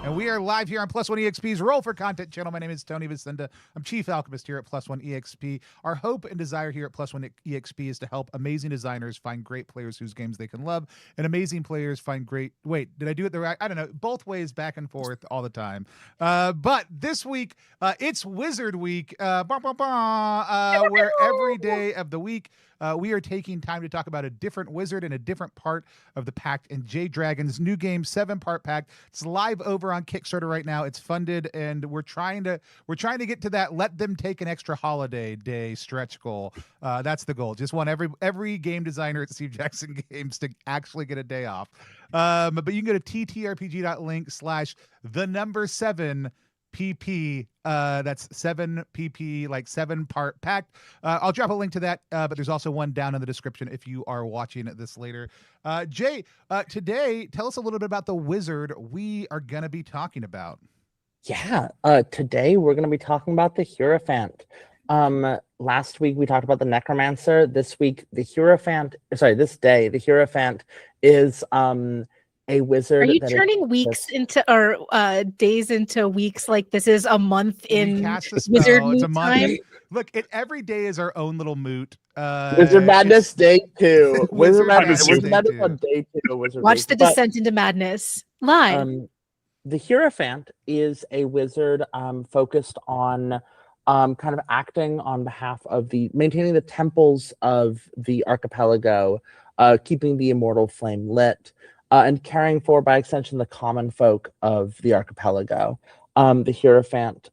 And we are live here on Plus One EXP's Roll for Content channel. My name is Tony Vicenda. I'm Chief Alchemist here at Plus One EXP. Our hope and desire here at Plus One EXP is to help amazing designers find great players whose games they can love, and amazing players find great... Wait, did I do it the right... I don't know. Both ways, back and forth all the time. But this week, it's Wizard Week, where every day of the week, we are taking time to talk about a different wizard in a different part of the Pact and Jade Dragon's new game, 7-part Pact. It's live over on Kickstarter right now. It's funded, and we're trying to get to that let them take an extra holiday day stretch goal. That's the goal. Just want every game designer at Steve Jackson Games to actually get a day off. But you can go to ttrpg.link/7 PP. That's 7 PP, like 7-part Pact. I'll drop a link to that, but there's also one down in the description if you are watching this later. Jay, today, tell us a little bit about the wizard we are going to be talking about. Yeah, today we're going to be talking about the Hierophant. Last week we talked about the Necromancer. This week, the Hierophant, sorry, this day, the Hierophant is a wizard. Are you turning weeks into or days into weeks? Like this is a month in wizard it's a month. time? Look, every day is our own little moot. Wizard Madness Day 2. Wizard Madness on Day 2. Watch the descent into madness live. The Hierophant is a wizard focused on kind of acting on behalf of maintaining the temples of the archipelago, keeping the immortal flame lit, and caring for, by extension, the common folk of the archipelago. The Hierophant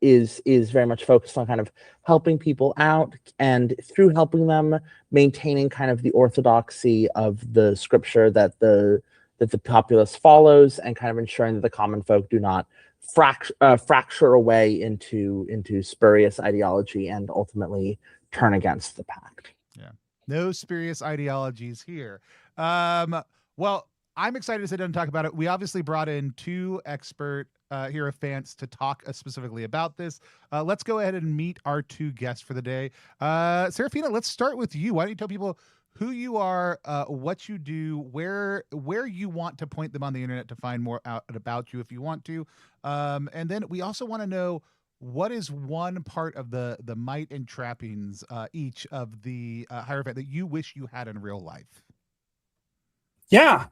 is very much focused on kind of helping people out, and through helping them, maintaining kind of the orthodoxy of the scripture that the populace follows, and kind of ensuring that the common folk do not fracture away into spurious ideology and ultimately turn against the Pact. Yeah, no spurious ideologies here. Well, I'm excited to sit down and talk about it. We obviously brought in two expert Hierophants to talk specifically about this. Let's go ahead and meet our two guests for the day. Seraphina, let's start with you. Why don't you tell people who you are, what you do, where you want to point them on the internet to find more out about you if you want to. And then we also want to know, what is one part of the might and trappings each of the Hierophant that you wish you had in real life? Yeah,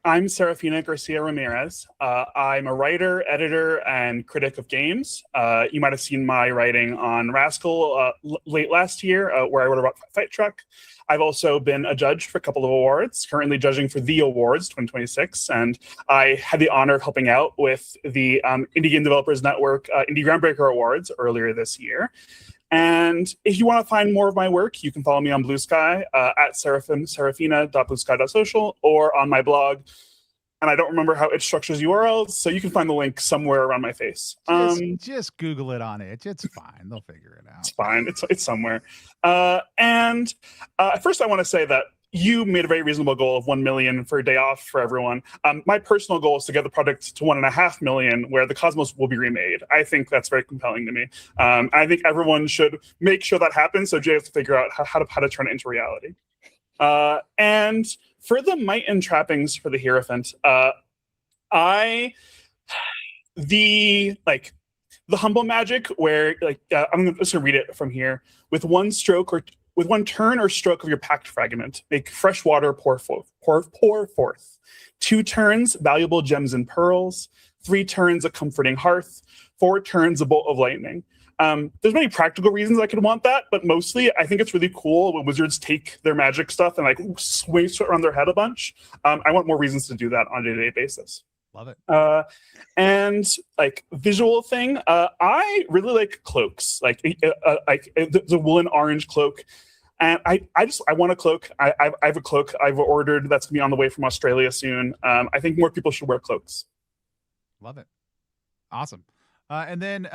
I'm Seraphina Garcia Ramirez. I'm a writer, editor, and critic of games. You might have seen my writing on Rascal late last year, where I wrote about Fight Truck. I've also been a judge for a couple of awards, currently judging for the Awards 2026, and I had the honor of helping out with the Indie Game Developers Network Indie Groundbreaker Awards earlier this year. And if you want to find more of my work, you can follow me on Blue Sky at seraphina.bluesky.social, or on my blog. And I don't remember how it structures URLs, so you can find the link somewhere around my face. Just Google it on it. It's fine. They'll figure it out. It's fine. It's somewhere. And first, I want to say that you made a very reasonable goal of 1 million for a day off for everyone. My personal goal is to get the product to 1.5 million, where the Cosmos will be remade. I think that's very compelling to me. I think everyone should make sure that happens, so Jay has to figure out how to turn it into reality. And for the might and trappings for the Hierophant, the humble magic, where I'm just gonna read it from here. With one turn or stroke of your Pact fragment, make fresh water pour forth. 2 turns, valuable gems and pearls. 3 turns, a comforting hearth. 4 turns, a bolt of lightning. There's many practical reasons I could want that, but mostly I think it's really cool when wizards take their magic stuff and swing it around their head a bunch. I want more reasons to do that on a day-to-day basis. Love it. And visual thing, I really like cloaks, the woolen orange cloak. And I want a cloak. I have a cloak I've ordered that's gonna be on the way from Australia soon. I think more people should wear cloaks. Love it. Awesome. And then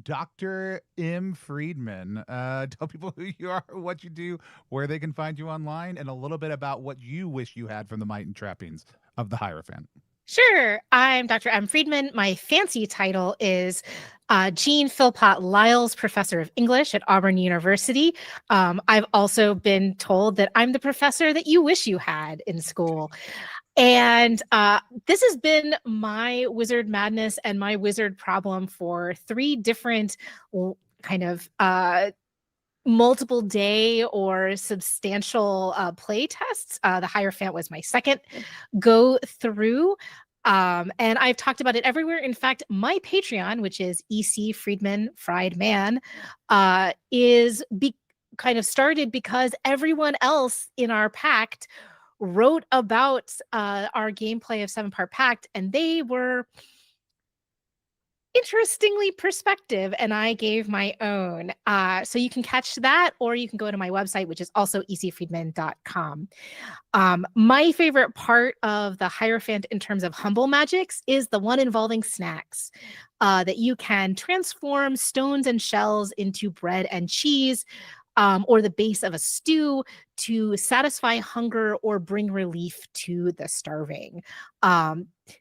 Dr. M. Friedman, tell people who you are, what you do, where they can find you online, and a little bit about what you wish you had from the might and trappings of the Hierophant. Sure. I'm Dr. M. Friedman. My fancy title is Jean Philpott Lyles Professor of English at Auburn University. I've also been told that I'm the professor that you wish you had in school. And this has been my wizard madness and my wizard problem for 3 different kind of multiple day or substantial play tests. The Hierophant was my second go through. And I've talked about it everywhere. In fact, my Patreon, which is EC Friedman Fried Man, is kind of started because everyone else in our pact wrote about our gameplay of 7-part Pact, and they were interestingly perspective, and I gave my own. So you can catch that, or you can go to my website, which is also ecfriedman.com. My favorite part of the Hierophant in terms of humble magics is the one involving snacks, that you can transform stones and shells into bread and cheese, or the base of a stew to satisfy hunger or bring relief to the starving.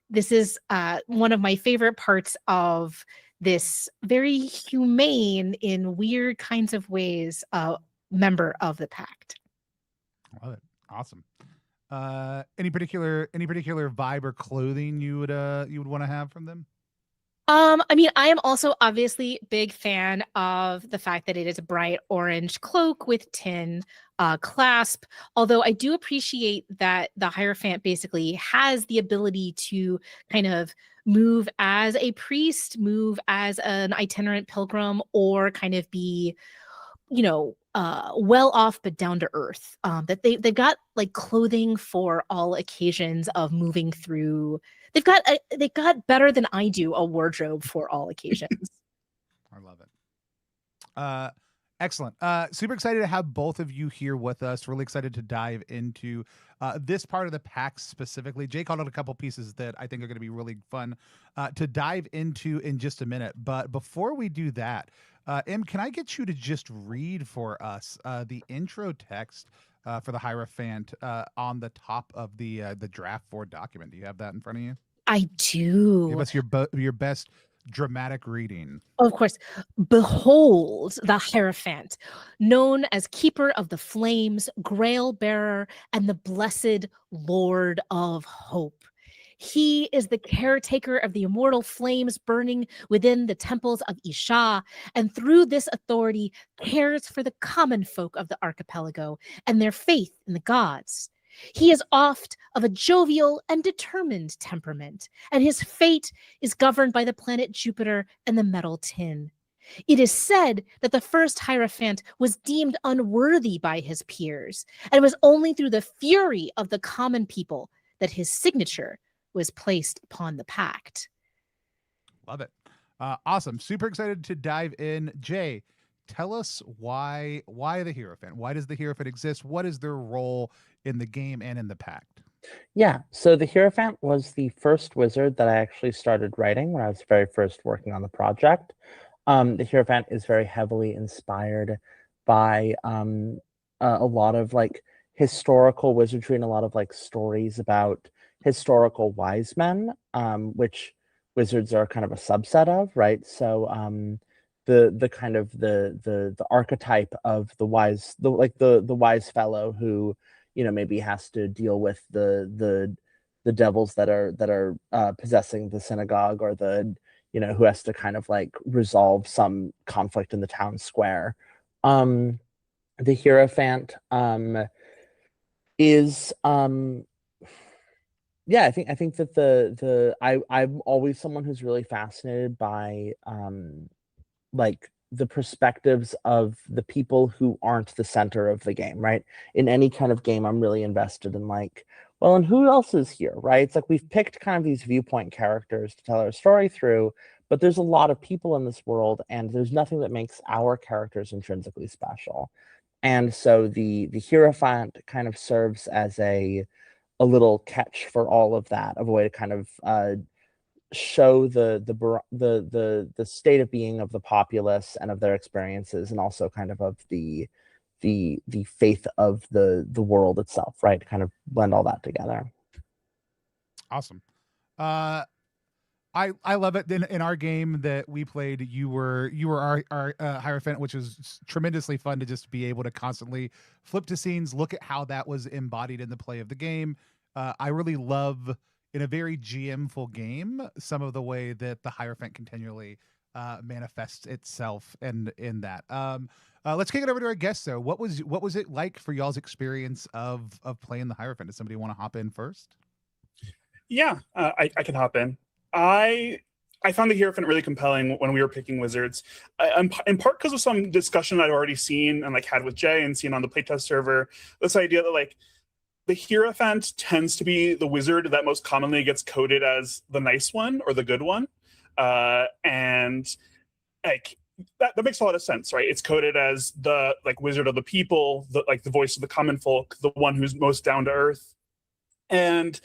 This is one of my favorite parts of this very humane, in weird kinds of ways, member of the Pact. Love it. Awesome. Any particular vibe or clothing you would want to have from them? I mean, I am also obviously big fan of the fact that it is a bright orange cloak with tin clasp, although I do appreciate that the Hierophant basically has the ability to kind of move as a priest, move as an itinerant pilgrim, or kind of be, well off but down to earth. That they've got like clothing for all occasions of moving through. They've got better than I do a wardrobe for all occasions. I love it. Excellent. Super excited to have both of you here with us. Really excited to dive into this part of the Pact specifically. Jay called out a couple pieces that I think are going to be really fun to dive into in just a minute. But before we do that, Em, can I get you to just read for us the intro text for the Hierophant on the top of the draft 4 document? Do you have that in front of you? I do. Give us your best dramatic reading. Of course. Behold the Hierophant, known as Keeper of the Flames, Grail-Bearer, and the Blessed Lord of Hope. He is the caretaker of the immortal flames burning within the temples of Isha, and through this authority cares for the common folk of the archipelago and their faith in the gods. He is oft of a jovial and determined temperament, and his fate is governed by the planet Jupiter and the metal tin. It is said that the first Hierophant was deemed unworthy by his peers, and it was only through the fury of the common people that his signature was placed upon the Pact. Love it. Awesome. Super excited to dive in. Jay, tell us why the Hierophant? Why does the Hierophant exist? What is their role in the game and in the Pact? Yeah, so the Hierophant was the first wizard that I actually started writing when I was very first working on the project. The Hierophant is very heavily inspired by a lot of like historical wizardry and a lot of like stories about historical wise men, which wizards are kind of a subset of, right? So the kind of the archetype of the wise fellow who, maybe has to deal with the devils that are possessing the synagogue, or who has to kind of like resolve some conflict in the town square. The Hierophant is yeah, I think that I'm always someone who's really fascinated by like the perspectives of the people who aren't the center of the game, right? In any kind of game, I'm really invested in like, well, and who else is here, right? It's like we've picked kind of these viewpoint characters to tell our story through, but there's a lot of people in this world, and there's nothing that makes our characters intrinsically special. And so the Hierophant kind of serves as a little catch for all of that, of a way to kind of show the state of being of the populace and of their experiences, and also kind of the faith of the world itself, right? To kind of blend all that together. Awesome. I love it. In our game that we played, you were our Hierophant, which was tremendously fun to just be able to constantly flip to scenes, look at how that was embodied in the play of the game. I really love, in a very GM-ful game, some of the way that the Hierophant continually manifests itself in that. Let's kick it over to our guests, though. What was it like for y'all's experience of playing the Hierophant? Does somebody want to hop in first? Yeah, I can hop in. I found the Hierophant really compelling when we were picking wizards, in part because of some discussion I'd already seen and like had with Jay and seen on the playtest server. This idea that like the Hierophant tends to be the wizard that most commonly gets coded as the nice one or the good one, and like that makes a lot of sense, right? It's coded as the like wizard of the people, the voice of the common folk, the one who's most down to earth, and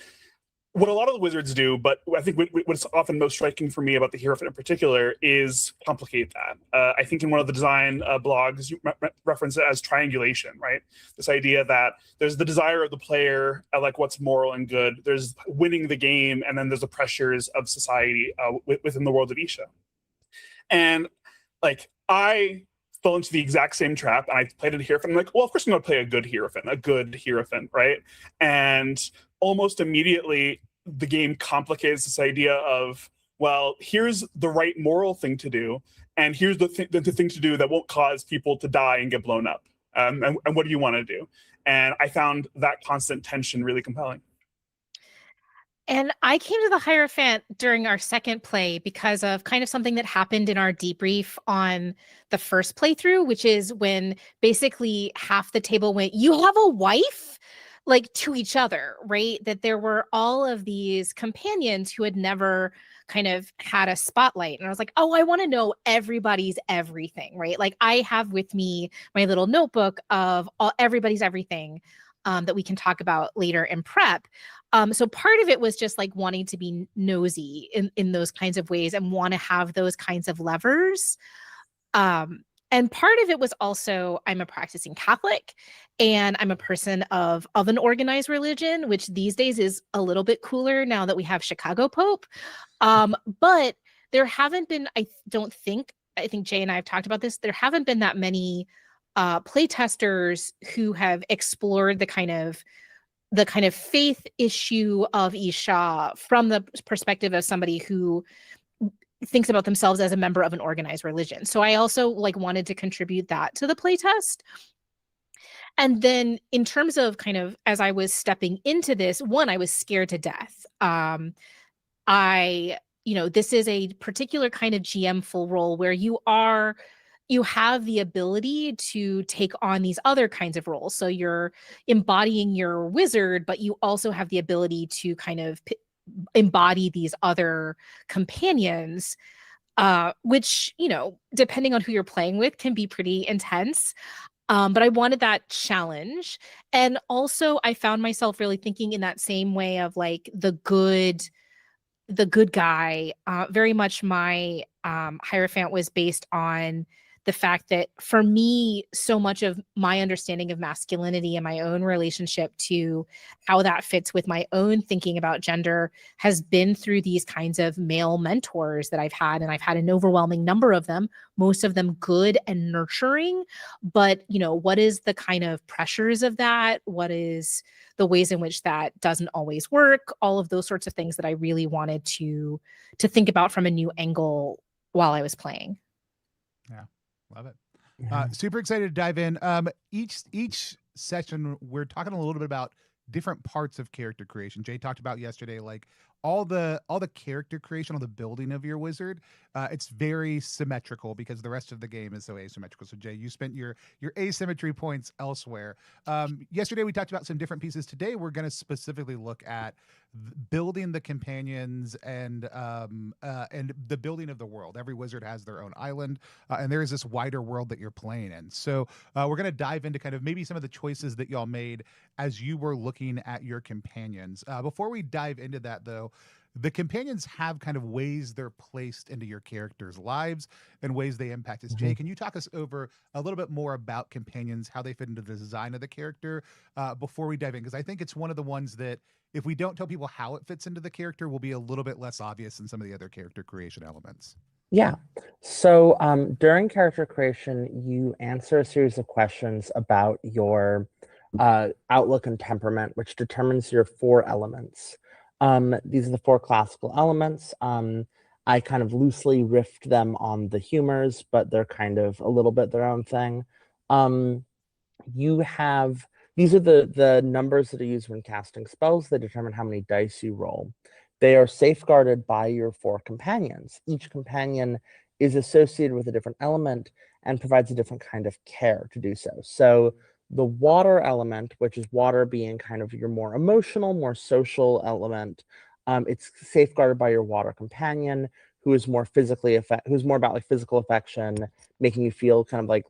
what a lot of the wizards do, but I think what's often most striking for me about the Hierophant in particular is complicate that. I think in one of the design blogs, you reference it as triangulation, right? This idea that there's the desire of the player, like what's moral and good, there's winning the game, and then there's the pressures of society within the world of Isha. And like, I fell into the exact same trap, and I played a Hierophant. I'm like, well, of course I'm going to play a good Hierophant, right? And almost immediately, the game complicates this idea of, well, here's the right moral thing to do, and here's the thing to do that won't cause people to die and get blown up. And what do you want to do? And I found that constant tension really compelling. And I came to the Hierophant during our second play because of kind of something that happened in our debrief on the first playthrough, which is when basically half the table went, "You have a wife?" Like to each other, right? That there were all of these companions who had never kind of had a spotlight. And I was like, oh, I want to know everybody's everything, right? Like I have with me my little notebook of everybody's everything that we can talk about later in prep. So part of it was just like wanting to be nosy in those kinds of ways and want to have those kinds of levers. And part of it was also, I'm a practicing Catholic and I'm a person of an organized religion, which these days is a little bit cooler now that we have Chicago Pope. But there haven't been, I think Jay and I have talked about this, there haven't been that many playtesters who have explored the kind of faith issue of Isha from the perspective of somebody who thinks about themselves as a member of an organized religion. So I also like wanted to contribute that to the playtest. And then in terms of kind of as I was stepping into this, one, I was scared to death. This is a particular kind of GM full role where you have the ability to take on these other kinds of roles. So you're embodying your wizard, but you also have the ability to kind of embody these other companions, which, depending on who you're playing with, can be pretty intense. But I wanted that challenge. And also I found myself really thinking in that same way of like the good guy. Very much my Hierophant was based on the fact that for me, so much of my understanding of masculinity and my own relationship to how that fits with my own thinking about gender has been through these kinds of male mentors that I've had. And I've had an overwhelming number of them, most of them good and nurturing. But, what is the kind of pressures of that? What is the ways in which that doesn't always work? All of those sorts of things that I really wanted to think about from a new angle while I was playing. Yeah. Love it. Super excited to dive in. Each session, we're talking a little bit about different parts of character creation. Jay talked about yesterday, like all the character creation, all the building of your wizard. It's very symmetrical because the rest of the game is so asymmetrical. So Jay, you spent your asymmetry points elsewhere. Yesterday we talked about some different pieces. Today we're going to specifically look at building the companions and the building of the world. Every wizard has their own island, and there is this wider world that you're playing in. So we're going to dive into kind of maybe some of the choices that y'all made as you were looking at your companions. Before we dive into that, though, the companions have kind of ways they're placed into your characters' lives and ways they impact us. Jay, can you talk us over a little bit more about companions, how they fit into the design of the character before we dive in? Because I think it's one of the ones that if we don't tell people how it fits into the character, will be a little bit less obvious than some of the other character creation elements. Yeah. So during character creation, you answer a series of questions about your outlook and temperament, which determines your 4 elements. These are the 4 classical elements. I kind of loosely riffed them on the humors, but they're kind of a little bit their own thing. You have, these are the numbers that are used when casting spells. They determine how many dice you roll. They are safeguarded by your 4 companions. Each companion is associated with a different element and provides a different kind of care to do so. So the water element, which is water being kind of your more emotional, more social element, it's safeguarded by your water companion, who is more who's more about like physical affection, making you feel kind of like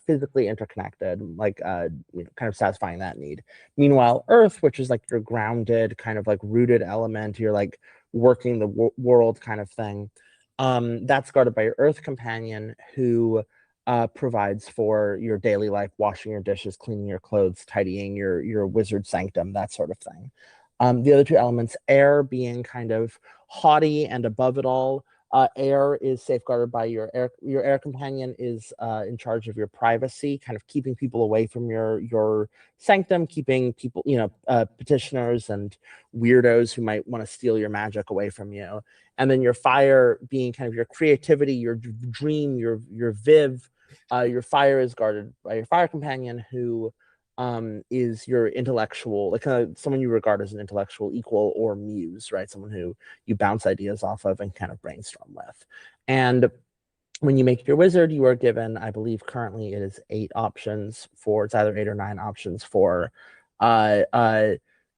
physically interconnected, like kind of satisfying that need. Meanwhile, Earth, which is like your grounded, kind of like rooted element, you're like working the world kind of thing. That's guarded by your Earth companion, who provides for your daily life, washing your dishes, cleaning your clothes, tidying your wizard sanctum, that sort of thing. The other 2 elements, air being kind of haughty and above it all. Air is safeguarded by your air companion, is in charge of your privacy, kind of keeping people away from your sanctum, keeping people, petitioners and weirdos who might want to steal your magic away from you. And then your fire being kind of your creativity, your dream, your viv. Your fire is guarded by your fire companion, who is your intellectual, like someone you regard as an intellectual equal or muse, right? Someone who you bounce ideas off of and kind of brainstorm with. And when you make your wizard, you are given, I believe currently it is 8 options for, it's either 8 or 9 options for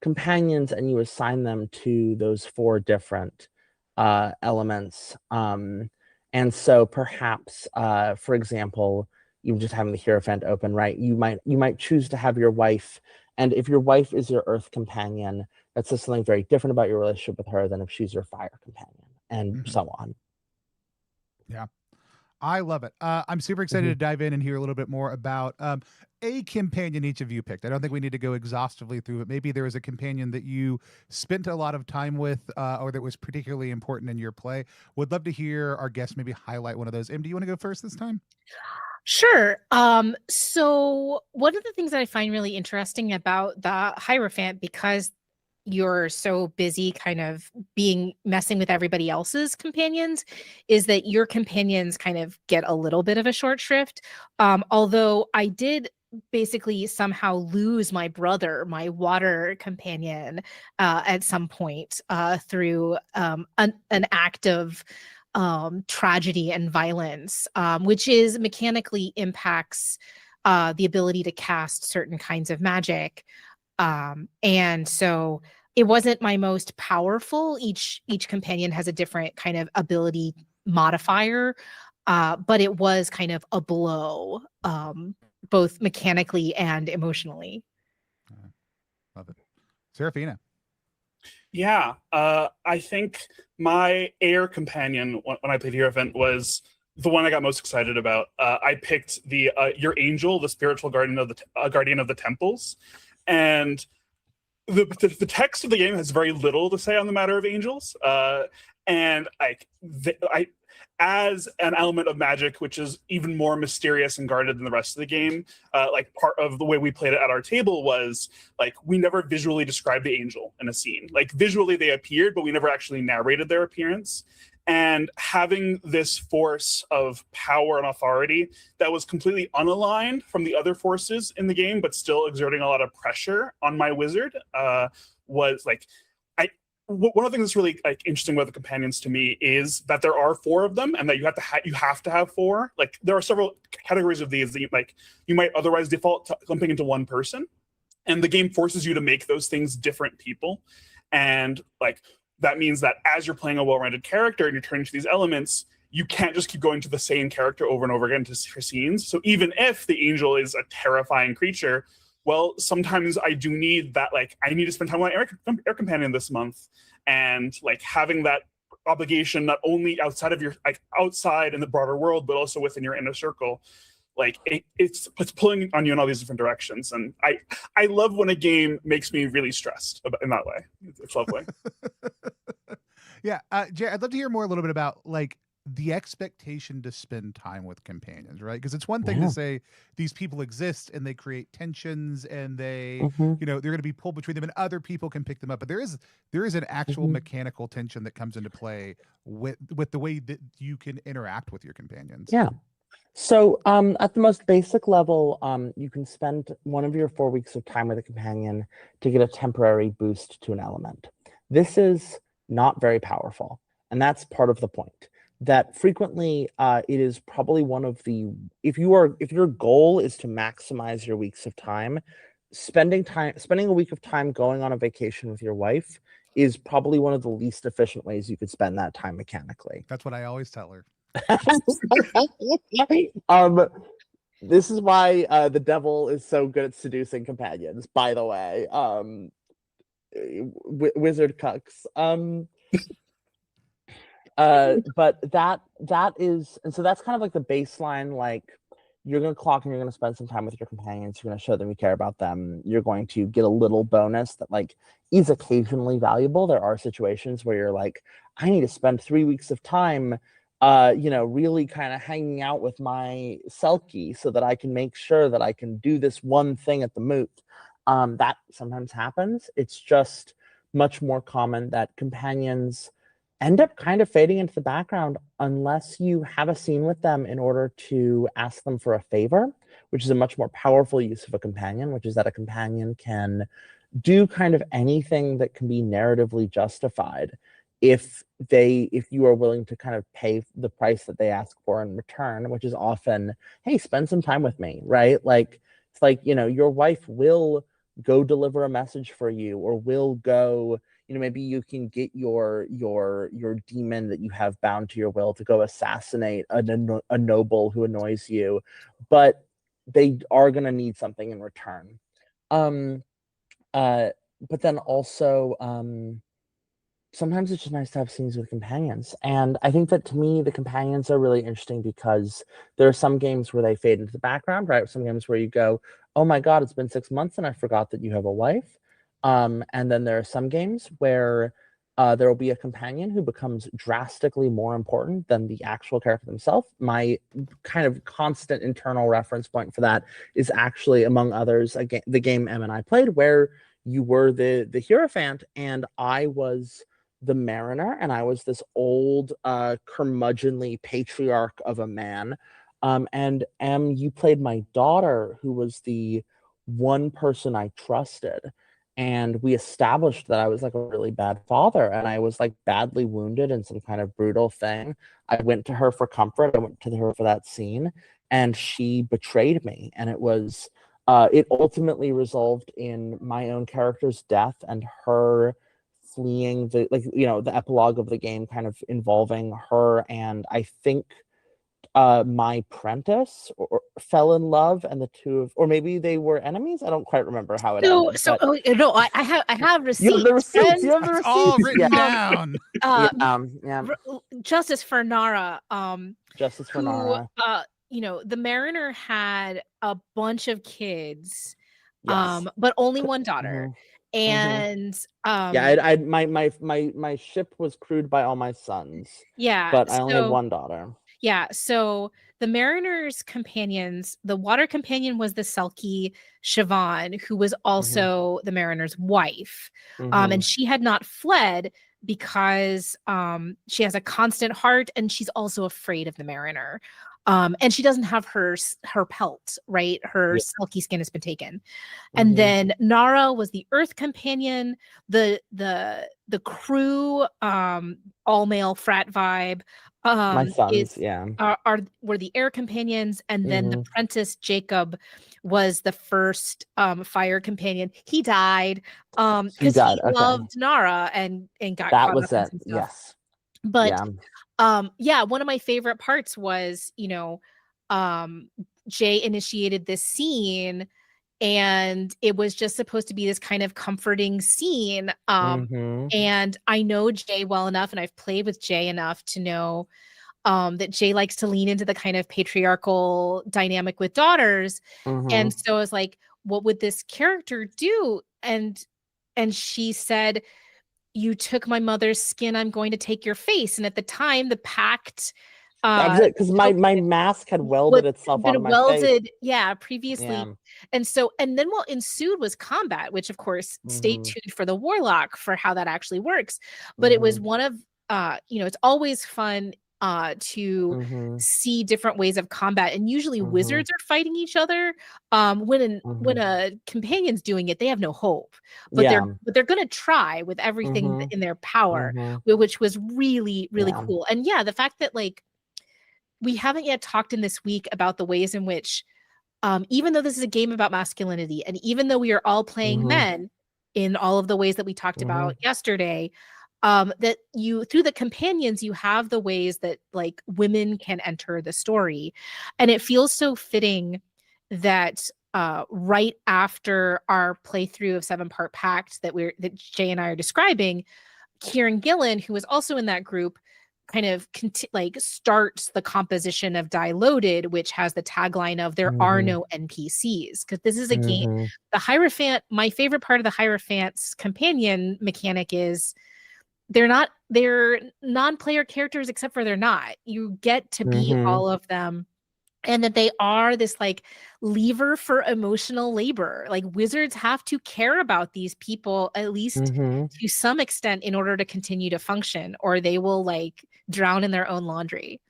companions, and you assign them to those 4 different elements. And so perhaps, for example, even just having the Hierophant open, right? You might choose to have your wife, and if your wife is your Earth companion, that says something very different about your relationship with her than if she's your fire companion, and so on. Yeah, I love it. I'm super excited to dive in and hear a little bit more about a companion each of you picked. I don't think we need to go exhaustively through it. Maybe there was a companion that you spent a lot of time with or that was particularly important in your play. Would love to hear our guests maybe highlight one of those. Em, do you want to go first this time? Sure. So one of the things that I find really interesting about the Hierophant, because you're so busy kind of messing with everybody else's companions, is that your companions kind of get a little bit of a short shrift. Although I did basically somehow lose my brother, my water companion, at some point through an act of tragedy and violence, which is mechanically impacts the ability to cast certain kinds of magic. And so it wasn't my most powerful. Each companion has a different kind of ability modifier, but it was kind of a blow, both mechanically and emotionally. Love it. Seraphina. Yeah, I think my air companion when I played Hierophant was the one I got most excited about. I picked the your angel, the spiritual guardian of the temples, and the text of the game has very little to say on the matter of angels, and I as an element of magic, which is even more mysterious and guarded than the rest of the game, like part of the way we played it at our table was like we never visually described the angel in a scene. Like visually they appeared, but we never actually narrated their appearance. And having this force of power and authority that was completely unaligned from the other forces in the game, but still exerting a lot of pressure on my wizard, was like, one of the things that's really like interesting about the companions to me is that there are 4 of them, and that you have to have 4. Like there are several categories of these that you might otherwise default to lumping into one person, and the game forces you to make those things different people. And like that means that as you're playing a well-rounded character and you're turning to these elements, you can't just keep going to the same character over and over again for scenes. So even if the angel is a terrifying creature, well, sometimes I do need that, like, I need to spend time with my air companion this month. And like having that obligation, not only outside of your, like outside in the broader world, but also within your inner circle, like it's pulling on you in all these different directions. And I love when a game makes me really stressed in that way. It's lovely. Yeah. Jay, I'd love to hear more a little bit about like the expectation to spend time with companions, right? Because it's one thing to say these people exist and they create tensions and they, you know, they're going to be pulled between them and other people can pick them up. But there is an actual mechanical tension that comes into play with the way that you can interact with your companions. Yeah. So at the most basic level, you can spend one of your 4 weeks of time with a companion to get a temporary boost to an element. This is not very powerful, and that's part of the point. That frequently it is probably one of the, if your goal is to maximize your weeks of time, spending a week of time going on a vacation with your wife is probably one of the least efficient ways you could spend that time mechanically. That's what I always tell her. This is why the devil is so good at seducing companions, by the way. Wizard cucks. But that is, and so that's kind of like the baseline. Like, you're gonna clock and you're gonna spend some time with your companions. You're gonna show them you care about them. You're going to get a little bonus that like is occasionally valuable. There are situations where you're like, I need to spend 3 weeks of time really kind of hanging out with my Selkie so that I can make sure that I can do this one thing at the moot. That sometimes happens. It's just much more common that companions end up kind of fading into the background unless you have a scene with them in order to ask them for a favor, which is a much more powerful use of a companion, which is that a companion can do kind of anything that can be narratively justified if you are willing to kind of pay the price that they ask for in return, which is often, hey, spend some time with me, right? Like, it's like, your wife will go deliver a message for you, or will go, maybe you can get your demon that you have bound to your will to go assassinate a noble who annoys you, but they are going to need something in return. But then also, sometimes it's just nice to have scenes with companions. And I think that, to me, the companions are really interesting because there are some games where they fade into the background, right? Some games where you go, oh my God, it's been 6 months and I forgot that you have a wife. And then there are some games where there will be a companion who becomes drastically more important than the actual character themselves. My kind of constant internal reference point for that is actually, among others, the game Em and I played, where you were the Hierophant and I was the Mariner, and I was this old curmudgeonly patriarch of a man. And Em, you played my daughter, who was the one person I trusted. And we established that I was like a really bad father, and I was like badly wounded in some kind of brutal thing. I went to her for comfort. I went to her for that scene, and she betrayed me. And it ultimately resolved in my own character's death and her fleeing the epilogue of the game kind of involving her and, I think, my apprentice fell in love, and the two of, or maybe they were enemies. I don't quite remember how it ended. No, I have receipts. You have the receipts. You have the receipts. All written down. Justice for Nara. Justice for Nara. The Mariner had a bunch of kids, Yes. but only one daughter. And my ship was crewed by all my sons. Yeah, but I only had one daughter. Yeah, so the Mariner's companions, the water companion was the Selkie Siobhan, who was also the Mariner's wife. And she had not fled because she has a constant heart, and she's also afraid of the Mariner. And she doesn't have her pelt, right? Her Selkie skin has been taken. And then Nara was the Earth companion, the crew, all male frat vibe. My sons, were the air companions, and then the apprentice Jacob was the first fire companion. He died because he loved Nara and got that caught was up in it. some stuff. Yes, but one of my favorite parts was Jay initiated this scene, and it was just supposed to be this kind of comforting scene. And I know Jay well enough, and I've played with Jay enough to know that Jay likes to lean into the kind of patriarchal dynamic with daughters. And so I was like, what would this character do? And she said, you took my mother's skin, I'm going to take your face. And at the time, the Pact Because my mask had welded itself onto my face. Previously. Yeah. And then what ensued was combat, which of course stay tuned for the warlock for how that actually works. But it was one of it's always fun to see different ways of combat, and usually wizards are fighting each other. When a companion's doing it, they have no hope, but they're gonna try with everything in their power, which was really cool. And the fact that like we haven't yet talked in this week about the ways in which even though this is a game about masculinity, and even though we are all playing men in all of the ways that we talked about yesterday, that you, through the companions, you have the ways that like women can enter the story. And it feels so fitting that right after our playthrough of 7-part Pact that Jay and I are describing, Kieran Gillen, who was also in that group, kind of starts the composition of Die Loaded, which has the tagline of "There are no NPCs," because this is a game. The Hierophant, my favorite part of the Hierophant's companion mechanic is they're non-player characters, except for they're not. You get to be all of them, and that they are this like lever for emotional labor. Like wizards have to care about these people at least to some extent in order to continue to function, or they will like drown in their own laundry.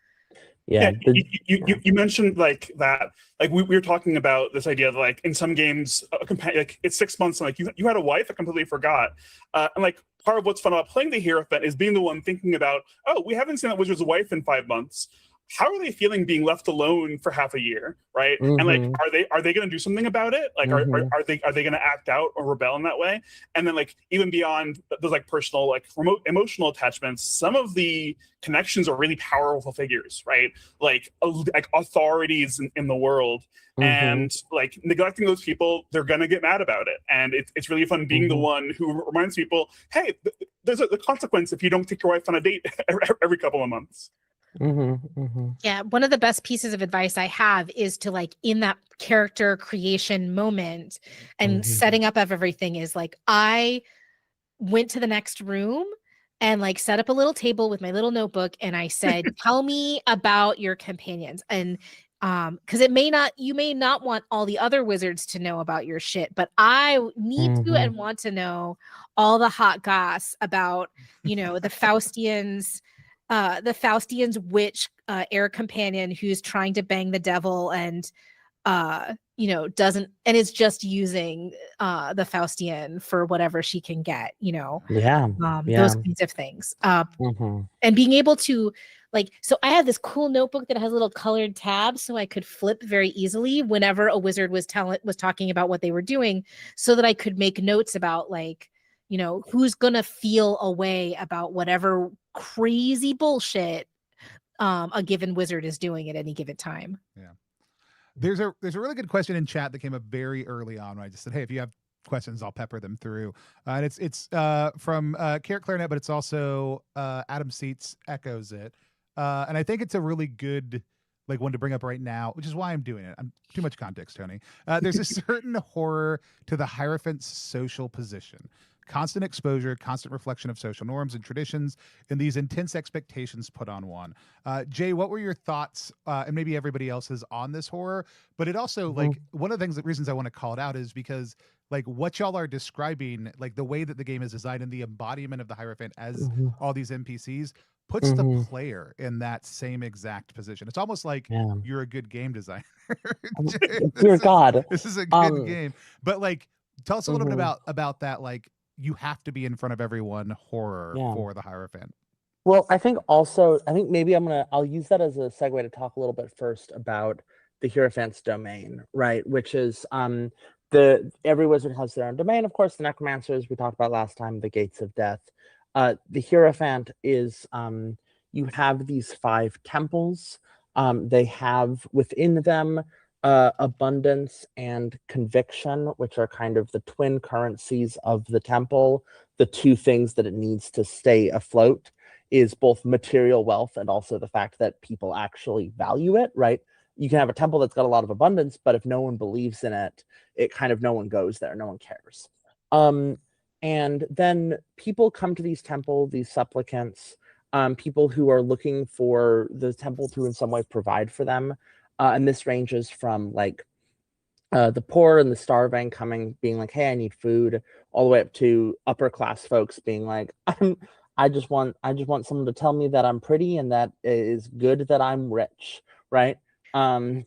You mentioned like that, like we were talking about this idea of like in some games like it's 6 months and like you had a wife, I completely forgot, and like part of what's fun about playing the Hierophant is being the one thinking about, oh, we haven't seen that wizard's wife in 5 months. How are they feeling being left alone for half a year, right? And like, are they going to do something about it? Like, are they going to act out or rebel in that way? And then like even beyond those like personal like remote emotional attachments, some of the connections are really powerful figures, right? Like authorities in the world. And like neglecting those people, they're gonna get mad about it, and it's really fun being the one who reminds people, hey, there's a consequence if you don't take your wife on a date every couple of months. Yeah, one of the best pieces of advice I have is to like in that character creation moment and setting up of everything is like I went to the next room and like set up a little table with my little notebook, and I said, tell me about your companions. And because you may not want all the other wizards to know about your shit, but I need to and want to know all the hot goss about, the Faustians, witch air companion who's trying to bang the devil and doesn't, and is just using the Faustian for whatever she can get, those kinds of things. And being able to so I had this cool notebook that has little colored tabs so I could flip very easily whenever a wizard was talking about what they were doing, so that I could make notes about who's gonna feel a way about whatever crazy bullshit a given wizard is doing at any given time. Yeah. There's a really good question in chat that came up very early on when I just said, hey, if you have questions, I'll pepper them through. And it's from Carrot Clarinet, but it's also Adam Seats echoes it. And I think it's a really good one to bring up right now, which is why I'm doing it. I'm too much context, Tony. There's a certain horror to the Hierophant's social position. Constant exposure, constant reflection of social norms and traditions, and these intense expectations put on one. Jay, what were your thoughts, and maybe everybody else's, on this horror? But it also, one of the reasons I want to call it out is because, what y'all are describing, the way that the game is designed and the embodiment of the Hierophant as all these NPCs puts the player in that same exact position. It's almost like you're a good game designer. Dear God. This is a good game. But, tell us a little bit about that, you have to be in front of everyone horror for the Hierophant. Well, I think maybe I'll use that as a segue to talk a little bit first about the Hierophant's domain, right? Which is every wizard has their own domain. Of course, the necromancers we talked about last time, the gates of death. The Hierophant is you have these 5 temples. They have within them abundance and conviction, which are kind of the twin currencies of the temple. The 2 things that it needs to stay afloat is both material wealth and also the fact that people actually value it, right? You can have a temple that's got a lot of abundance, but if no one believes in it, no one goes there, no one cares. And then people come to these temples, these supplicants, people who are looking for the temple to in some way provide for them. And this ranges from like the poor and the starving being like, hey, I need food, all the way up to upper class folks being like, I just want someone to tell me that I'm pretty and that it is good that I'm rich, right? And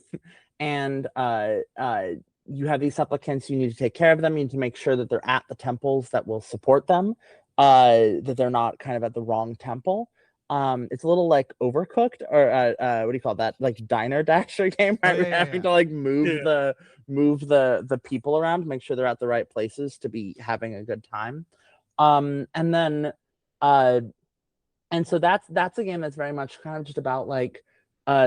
you have these supplicants, you need to take care of them, you need to make sure that they're at the temples that will support them, that they're not kind of at the wrong temple. It's a little like Overcooked, or what do you call that? Like Diner Dasher game, right? We're having to like move the people around, make sure they're at the right places to be having a good time. And then and so that's a game that's very much kind of just about like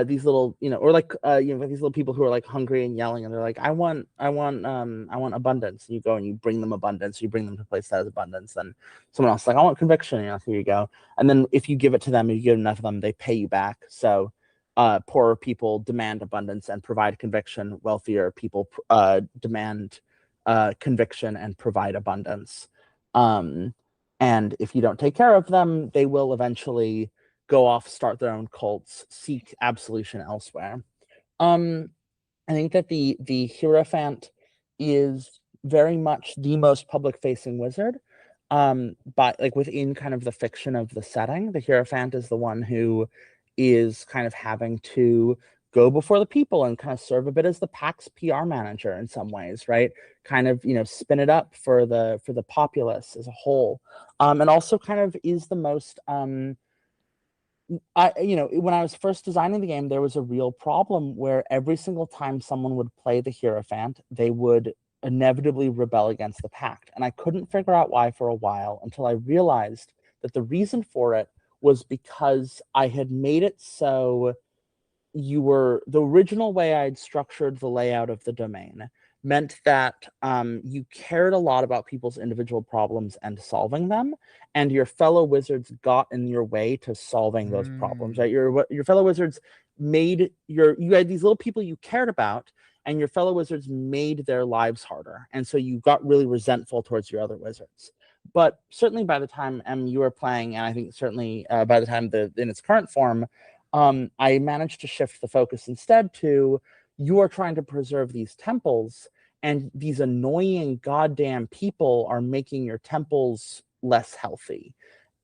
these little, or like these little people who are like hungry and yelling, and they're like, I want abundance. And you go and you bring them abundance. You bring them to a place that has abundance. Then someone else is like, I want conviction. Here you go. And then if you give it to them, if you give enough of them, they pay you back. So poorer people demand abundance and provide conviction. Wealthier people demand conviction and provide abundance. And if you don't take care of them, they will eventually go off, start their own cults, seek absolution elsewhere. I think that the Hierophant is very much the most public-facing wizard. But like within kind of the fiction of the setting, the Hierophant is the one who is kind of having to go before the people and kind of serve a bit as the Pact's PR manager in some ways, right? Kind of, spin it up for the populace as a whole. And also kind of is the most when I was first designing the game, there was a real problem where every single time someone would play the Hierophant, they would inevitably rebel against the Pact. And I couldn't figure out why for a while until I realized that the reason for it was because I had made it so the original way I'd structured the layout of the domain meant that you cared a lot about people's individual problems and solving them, and your fellow wizards got in your way to solving those problems, right? Your fellow wizards you had these little people you cared about, and your fellow wizards made their lives harder, and so you got really resentful towards your other wizards. But certainly by the time you were playing, and I think certainly by the time in its current form, I managed to shift the focus instead to, you are trying to preserve these temples, and these annoying goddamn people are making your temples less healthy.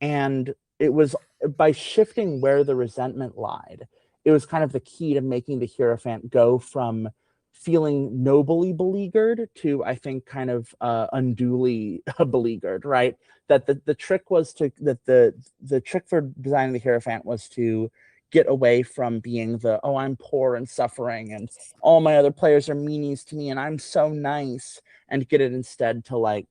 And it was by shifting where the resentment lied, it was kind of the key to making the Hierophant go from feeling nobly beleaguered to, I think, kind of unduly beleaguered, right? That the trick was the trick for designing the Hierophant was to get away from being I'm poor and suffering and all my other players are meanies to me and I'm so nice, and get it instead to like,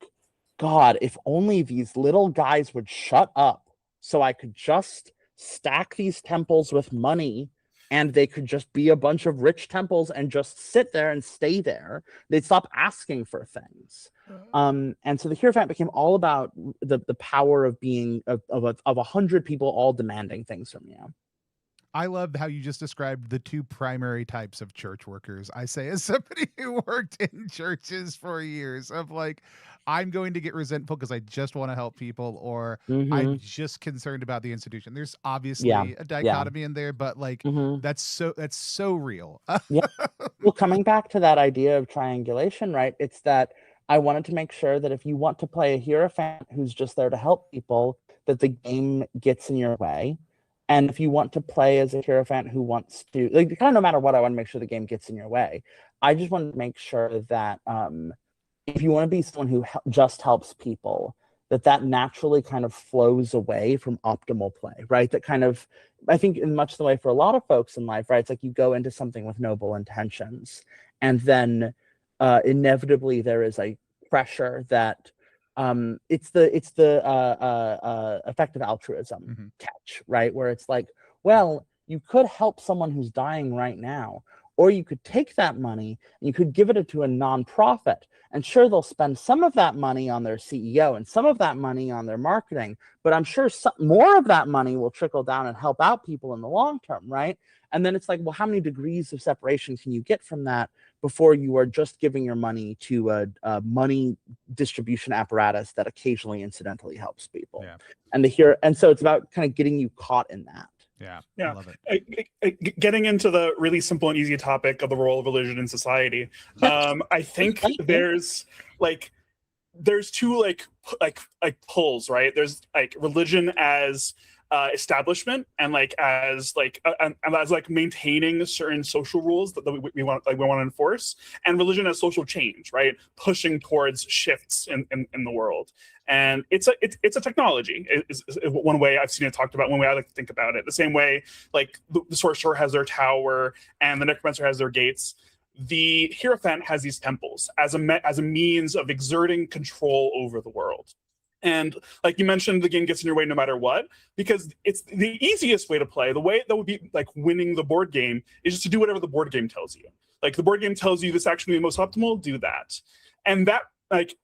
God, if only these little guys would shut up so I could just stack these temples with money and they could just be a bunch of rich temples and just sit there and stay there. They'd stop asking for things. And so the Hierophant became all about the power of being of 100 people all demanding things from you. I love how you just described the two primary types of church workers. I say, as somebody who worked in churches for years, of like, I'm going to get resentful because I just want to help people, or I'm just concerned about the institution. There's obviously a dichotomy in there, but like that's so real. Well, coming back to that idea of triangulation, right? It's that I wanted to make sure that if you want to play a Hierophant who's just there to help people, that the game gets in your way. And if you want to play as a Hierophant who wants to, like, kind of no matter what, I want to make sure the game gets in your way. I just want to make sure that if you want to be someone who just helps people, that naturally kind of flows away from optimal play, right? That kind of, I think in much the way for a lot of folks in life, right? It's like you go into something with noble intentions, and then inevitably there is a pressure that it's the effective altruism catch, right? Where it's like, well, you could help someone who's dying right now, or you could take that money and you could give it to a nonprofit, and sure, they'll spend some of that money on their CEO and some of that money on their marketing, but I'm sure more of that money will trickle down and help out people in the long term, right? And then it's like, well, how many degrees of separation can you get from that before you are just giving your money to a money distribution apparatus that occasionally incidentally helps people. Yeah. And so it's about kind of getting you caught in that. Yeah, Yeah. I love it. Getting into the really simple and easy topic of the role of religion in society, I think there's two like pulls, right? There's like religion as establishment and as maintaining certain social rules that we want to enforce, and religion as social change, right? Pushing towards shifts in the world. And it's a technology is one way I've seen it talked about, one way I like to think about it. The same way like the sorcerer has their tower and the necromancer has their gates, the Hierophant has these temples as a means of exerting control over the world. And like you mentioned, the game gets in your way no matter what, because it's the easiest way to play. The way that would be like winning the board game is just to do whatever the board game tells you. Like the board game tells you this action will be most optimal, do that. And that like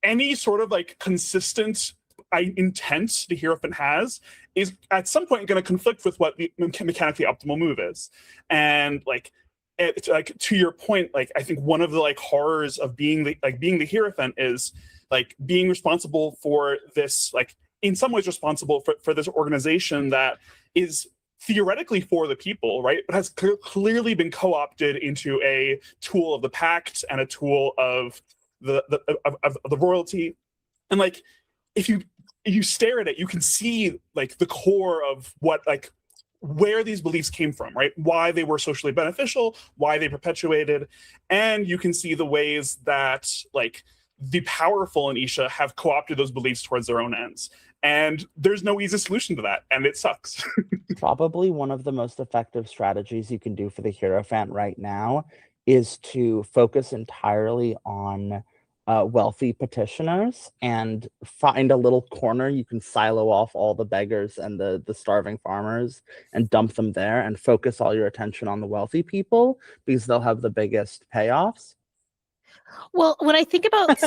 any sort of like consistent intent the Hierophant has is at some point going to conflict with what the mechanically optimal move is. And like it's like to your point, like I think one of the like horrors of being the Hierophant is like being responsible for this, like in some ways responsible for this organization that is theoretically for the people, right? But has clearly been co-opted into a tool of the Pact and a tool of the royalty. And like if you stare at it, you can see like the core of what like where these beliefs came from, right? Why they were socially beneficial, why they perpetuated, and you can see the ways that like the powerful in Isha have co-opted those beliefs towards their own ends. And there's no easy solution to that, and it sucks. Probably one of the most effective strategies you can do for the Hierophant right now is to focus entirely on wealthy petitioners and find a little corner you can silo off all the beggars and the starving farmers and dump them there, and focus all your attention on the wealthy people because they'll have the biggest payoffs. Well, when I think about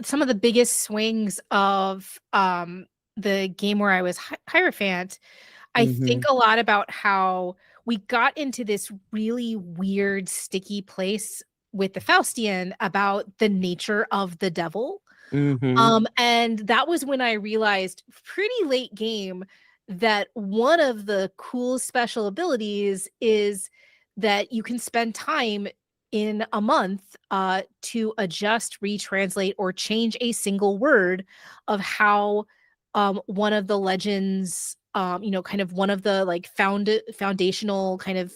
some of the biggest swings of the game where I was Hierophant, I think a lot about how we got into this really weird, sticky place with the Faustian about the nature of the devil. And that was when I realized pretty late game that one of the cool special abilities is that you can spend time in a month to adjust, retranslate, or change a single word of how one of the legends, kind of one of the like foundational kind of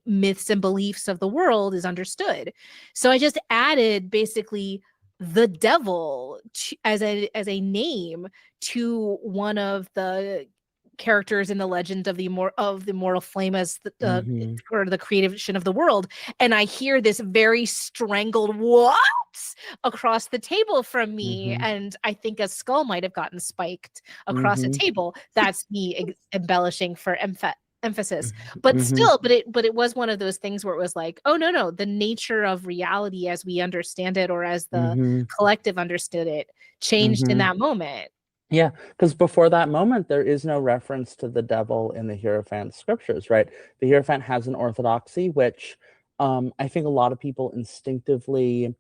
myths and beliefs of the world is understood. So I just added basically the devil as a name to one of the characters in the legend of the immortal flame as or the creation of the world, and I hear this very strangled whoops across the table from me, and I think a skull might have gotten spiked across the table. That's me embellishing for emphasis, but still, but it was one of those things where it was like, oh no, the nature of reality as we understand it, or as the collective understood it, changed in that moment. Yeah, because before that moment, there is no reference to the devil in the Hierophant scriptures, right? The Hierophant has an orthodoxy, which I think a lot of people instinctively,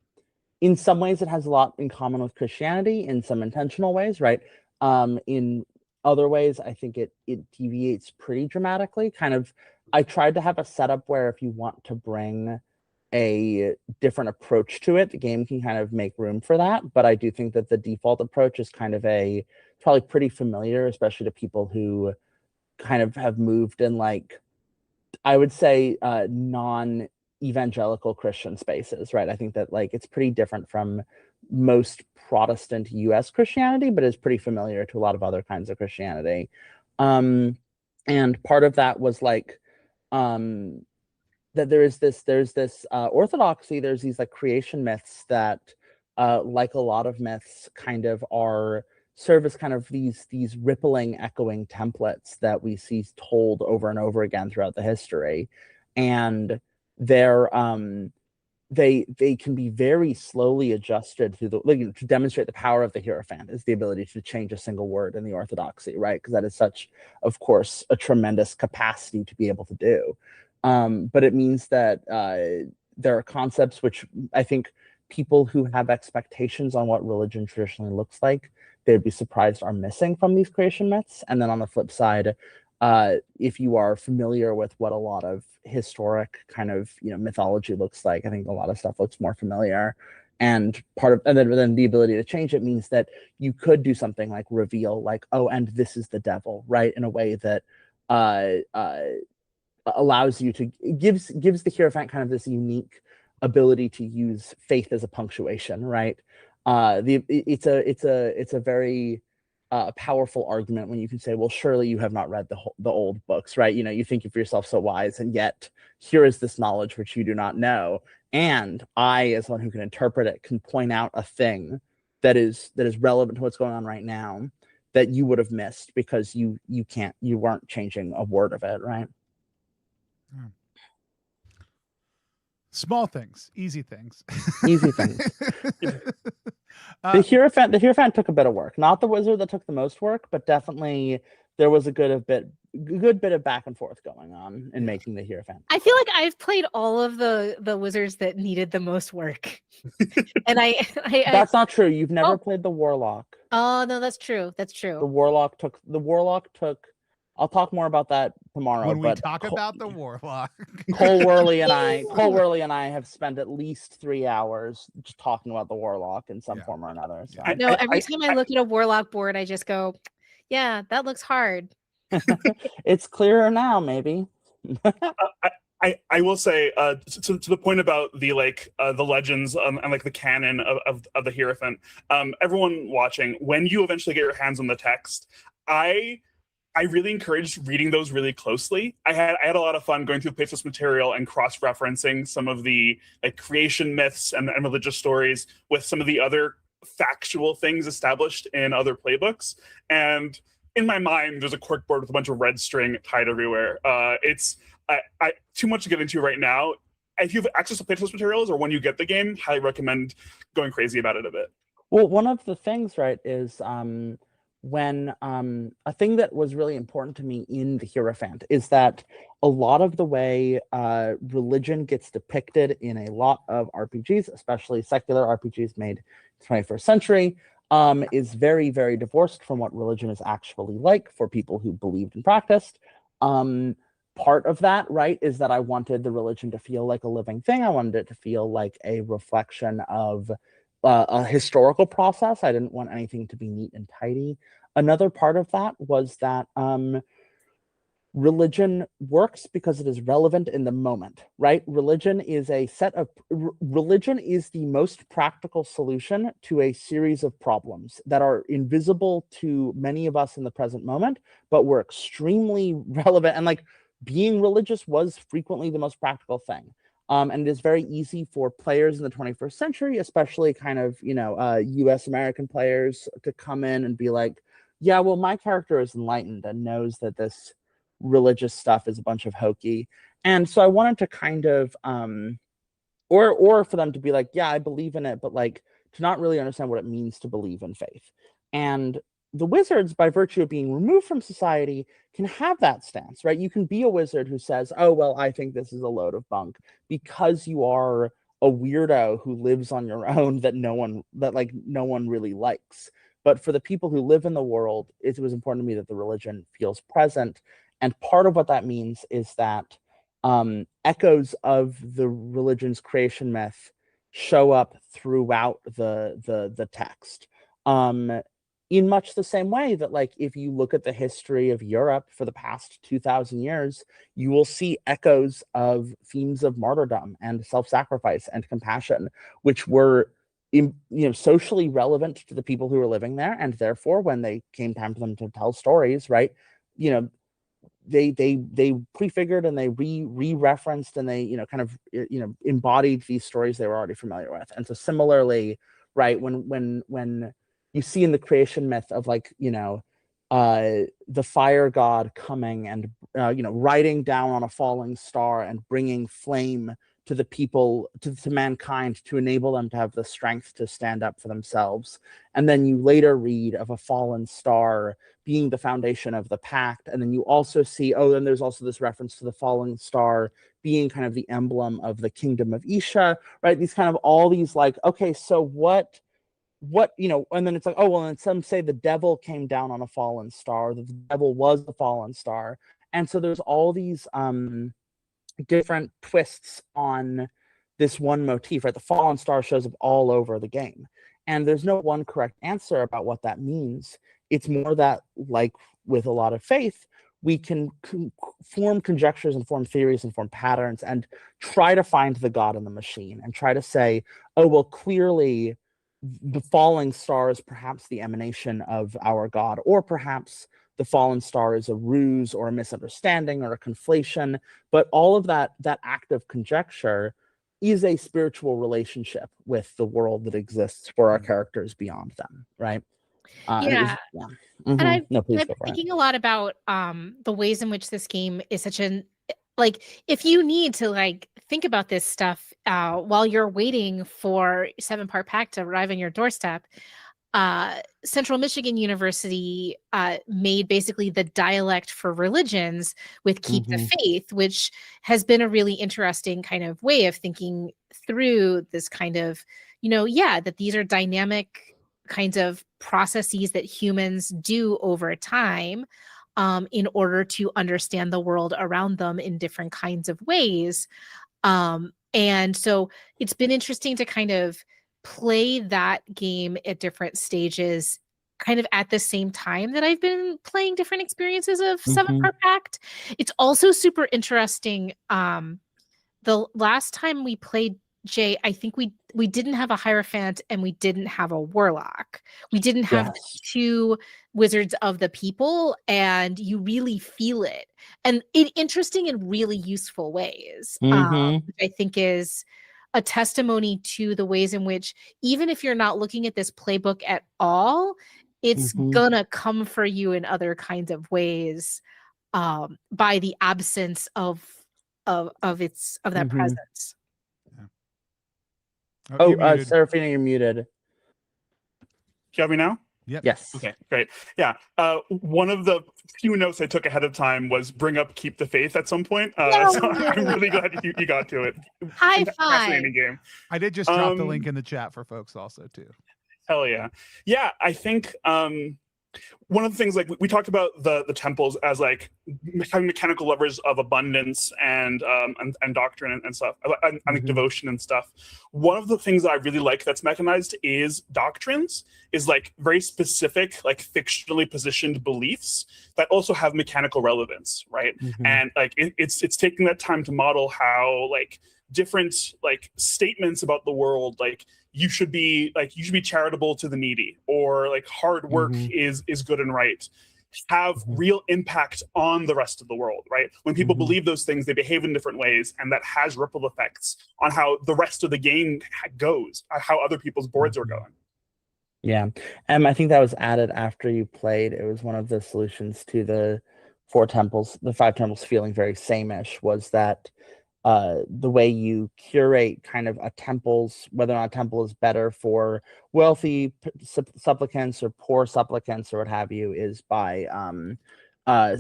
in some ways, it has a lot in common with Christianity, in some intentional ways, right? In other ways, I think it deviates pretty dramatically. Kind of, I tried to have a setup where if you want to bring a different approach to it, the game can kind of make room for that. But I do think that the default approach is kind of probably pretty familiar, especially to people who kind of have moved in, like, I would say non-evangelical Christian spaces, right? I think that like it's pretty different from most Protestant US Christianity, but is pretty familiar to a lot of other kinds of Christianity. And part of that was like that there's this orthodoxy, there's these like creation myths that like a lot of myths kind of serve as kind of these rippling, echoing templates that we see told over and over again throughout the history. And they're they can be very slowly adjusted to demonstrate the power of the Hierophant is the ability to change a single word in the orthodoxy, right? Because that is such, of course, a tremendous capacity to be able to do. But it means that there are concepts which I think people who have expectations on what religion traditionally looks like, they'd be surprised are missing from these creation myths. And then on the flip side, if you are familiar with what a lot of historic kind of mythology looks like, I think a lot of stuff looks more familiar. And then the ability to change it means that you could do something like reveal, like, oh, and this is the devil, right, in a way that allows you to gives the Hierophant kind of this unique ability to use faith as a punctuation, right? It's a very powerful argument when you can say, well, surely you have not read the old books, right? You think of yourself so wise, and yet here is this knowledge which you do not know. And I, as one who can interpret it, can point out a thing that is relevant to what's going on right now that you would have missed because you weren't changing a word of it, right? Small things, easy things. Easy things. The Hierophant took a bit of work. Not the wizard that took the most work, but definitely there was a good bit of back and forth going on in making the Hierophant. I feel like I've played all of the wizards that needed the most work, and I That's not true. You've never played the warlock. Oh no, that's true. That's true. The warlock took. I'll talk more about that tomorrow. When we talk about the warlock, Cole Worley and I have spent at least 3 hours just talking about the warlock in some form or another. So. No, every time I look at a warlock board, I just go, "Yeah, that looks hard." It's clearer now, maybe. I will say to the point about the legends and like the canon of the Hierophant. Everyone watching, when you eventually get your hands on the text, I really encouraged reading those really closely. I had a lot of fun going through the source material and cross-referencing some of the creation myths and religious stories with some of the other factual things established in other playbooks. And in my mind, there's a corkboard with a bunch of red string tied everywhere. It's too much to get into right now. If you have access to playtest materials or when you get the game, highly recommend going crazy about it a bit. Well, one of the things, right, is when a thing that was really important to me in the Hierophant is that a lot of the way religion gets depicted in a lot of RPGs, especially secular RPGs made in the 21st century, is very, very divorced from what religion is actually like for people who believed and practiced. Part of that, right, is that I wanted the religion to feel like a living thing. I wanted it to feel like a reflection of a historical process. I didn't want anything to be neat and tidy. Another part of that was that religion works because it is relevant in the moment, right? Religion is religion is the most practical solution to a series of problems that are invisible to many of us in the present moment, but were extremely relevant. And being religious was frequently the most practical thing. And it is very easy for players in the 21st century, especially kind of, US American players, to come in and be like, yeah, well, my character is enlightened and knows that this religious stuff is a bunch of hokey. And so I wanted to kind of, or for them to be like, yeah, I believe in it, but to not really understand what it means to believe in faith. And the wizards, by virtue of being removed from society, can have that stance, right? You can be a wizard who says, oh, well, I think this is a load of bunk, because you are a weirdo who lives on your own that no one really likes. But for the people who live in the world, it was important to me that the religion feels present. And part of what that means is that echoes of the religion's creation myth show up throughout the text. In much the same way that, if you look at the history of Europe for the past 2,000 years, you will see echoes of themes of martyrdom and self-sacrifice and compassion, which were, socially relevant to the people who were living there. And therefore, when they came time for them to tell stories, right, they prefigured and they re-referenced and they, kind of, embodied these stories they were already familiar with. And so similarly, right, when you see in the creation myth of the fire god coming and, writing down on a falling star and bringing flame to the people, to mankind, to enable them to have the strength to stand up for themselves. And then you later read of a fallen star being the foundation of the Pact. And then you also see, then there's also this reference to the fallen star being kind of the emblem of the kingdom of Isha, right? These kind of all these like, okay, so what, and then it's like, and some say the devil came down on a fallen star, that the devil was the fallen star. And so there's all these different twists on this one motif, right? The fallen star shows up all over the game. And there's no one correct answer about what that means. It's more that, like with a lot of faith, we can form conjectures and form theories and form patterns and try to find the God in the machine and try to say, clearly the falling star is perhaps the emanation of our God, or perhaps the fallen star is a ruse or a misunderstanding or a conflation. But all of that act of conjecture is a spiritual relationship with the world that exists for our characters beyond them, right? And I'm thinking a lot about the ways in which this game is such an, like, if you need to like think about this stuff while you're waiting for 7-part Pact to arrive on your doorstep, Central Michigan University made basically the dialect for religions with Keep the Faith, which has been a really interesting kind of way of thinking through this kind of, that these are dynamic kinds of processes that humans do over time in order to understand the world around them in different kinds of ways. And so it's been interesting to kind of play that game at different stages, kind of at the same time that I've been playing different experiences of 7-part Pact. It's also super interesting. The last time we played, Jay, I think we didn't have a Hierophant and we didn't have a Warlock. We didn't have the 2 Wizards of the People, and you really feel it. And interesting in really useful ways, which I think is a testimony to the ways in which, even if you're not looking at this playbook at all, it's gonna come for you in other kinds of ways by the absence of that presence. Seraphina, you're muted. Do you have me now? Yep. Yes. Okay, great. Yeah. One of the few notes I took ahead of time was bring up Keep the Faith at some point. So I'm really glad you got to it. High five. Fascinating game. I did just drop the link in the chat for folks also too. Hell yeah. Yeah, I think one of the things, like we talked about the temples as like having mechanical levers of abundance and doctrine and stuff, and like devotion and stuff. One of the things that I really like that's mechanized is doctrines, is like very specific, like fictionally positioned beliefs that also have mechanical relevance, right? And like it's taking that time to model how like different like statements about the world, like you should be charitable to the needy, or like hard work is good and right, have real impact on the rest of the world, right? When people believe those things, they behave in different ways, and that has ripple effects on how the rest of the game goes, how other people's boards are going. Yeah, and I think that was added after you played. It was one of the solutions to the 5 temples feeling very same-ish, was that the way you curate kind of a temple's, whether or not a temple is better for wealthy supplicants or poor supplicants or what have you, is by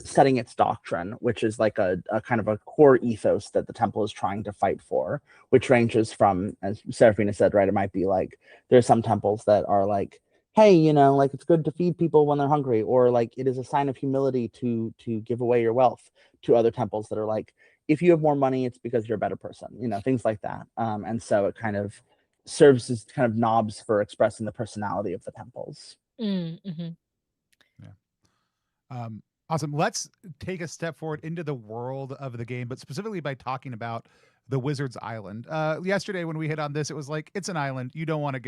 setting its doctrine, which is like a kind of a core ethos that the temple is trying to fight for, which ranges from, as Seraphina said, right, it might be like there are some temples that are like, hey, like it's good to feed people when they're hungry, or like it is a sign of humility to give away your wealth, to other temples that are like, if you have more money, it's because you're a better person, things like that. And so it kind of serves as kind of knobs for expressing the personality of the temples. Yeah. Awesome. Let's take a step forward into the world of the game, but specifically by talking about the Wizard's Island. Yesterday when we hit on this, it was like, it's an island. You don't want to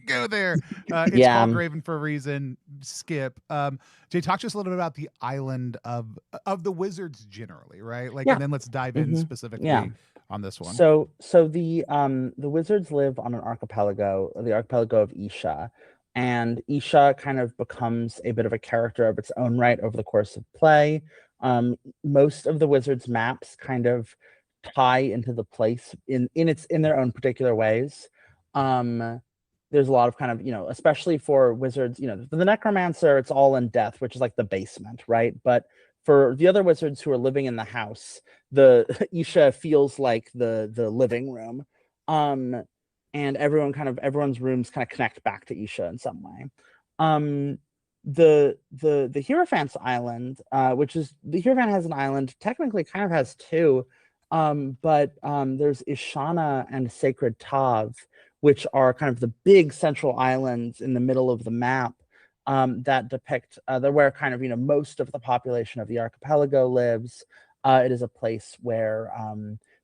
go there. It's called Graven for a reason. Skip. Jay, talk to us a little bit about the island of the Wizards generally, right? Like, and then let's dive in specifically on this one. So the Wizards live on an archipelago, the archipelago of Isha. And Isha kind of becomes a bit of a character of its own right over the course of play. Most of the Wizards maps kind of tie into the place in their own particular ways. There's a lot of kind of, especially for wizards, for the necromancer, it's all in death, which is like the basement, right? But for the other wizards who are living in the house, the Isha feels like the living room. And everyone's rooms kind of connect back to Isha in some way. The Hierophant's island, which is, the Hierophant has an island, technically kind of has two, but there's Ishana and Sacred Tav, which are kind of the big central islands in the middle of the map, that depict where kind of most of the population of the archipelago lives. It is a place where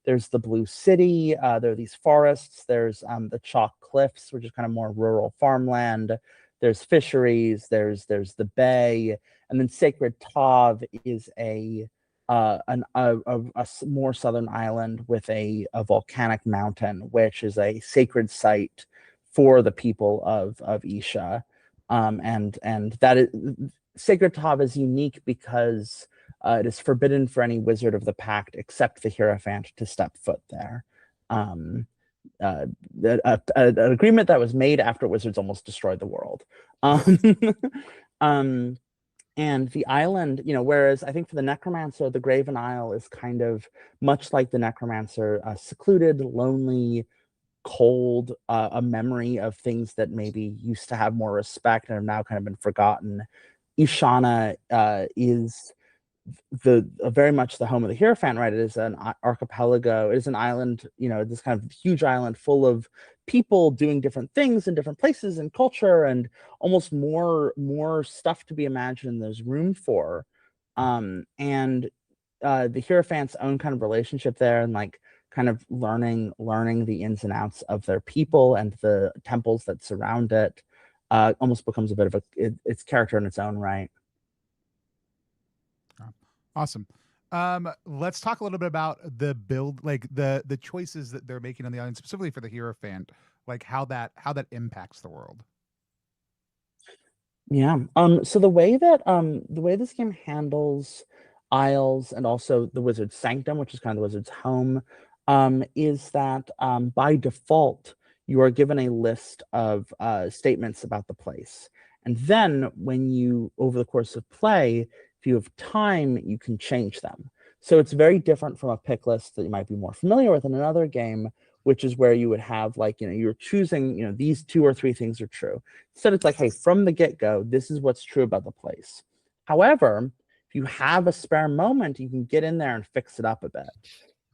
there's the Blue City, there are these forests, there's the Chalk Cliffs, which is kind of more rural farmland, there's fisheries, there's the bay, and then Sacred Tav is a more southern island with a volcanic mountain, which is a sacred site for the people of Isha. And that is, Sacred Tav is unique because it is forbidden for any wizard of the Pact except the Hierophant to step foot there. An agreement that was made after wizards almost destroyed the world. And the island, whereas I think for the Necromancer, the Graven Isle is kind of much like the Necromancer, secluded, lonely, cold, a memory of things that maybe used to have more respect and have now kind of been forgotten. Ishana is very much the home of the Hierophant, right? It is an archipelago. It is an island, this kind of huge island full of people doing different things in different places and culture, and almost more stuff to be imagined there's room for. And the Hierophant's own kind of relationship there, and like kind of learning the ins and outs of their people and the temples that surround it, almost becomes a bit of its character in its own right. Awesome. Let's talk a little bit about the build, like the choices that they're making on the island, specifically for the Hierophant, like how that impacts the world. Yeah. So the way this game handles isles and also the wizard's sanctum, which is kind of the wizard's home, is that by default you are given a list of statements about the place, and then when you, over the course of play, if you have time, you can change them. So it's very different from a pick list that you might be more familiar with in another game, which is where you would have like, you're choosing, these 2 or 3 things are true. Instead, it's like, hey, from the get-go, this is what's true about the place. However, if you have a spare moment, you can get in there and fix it up a bit.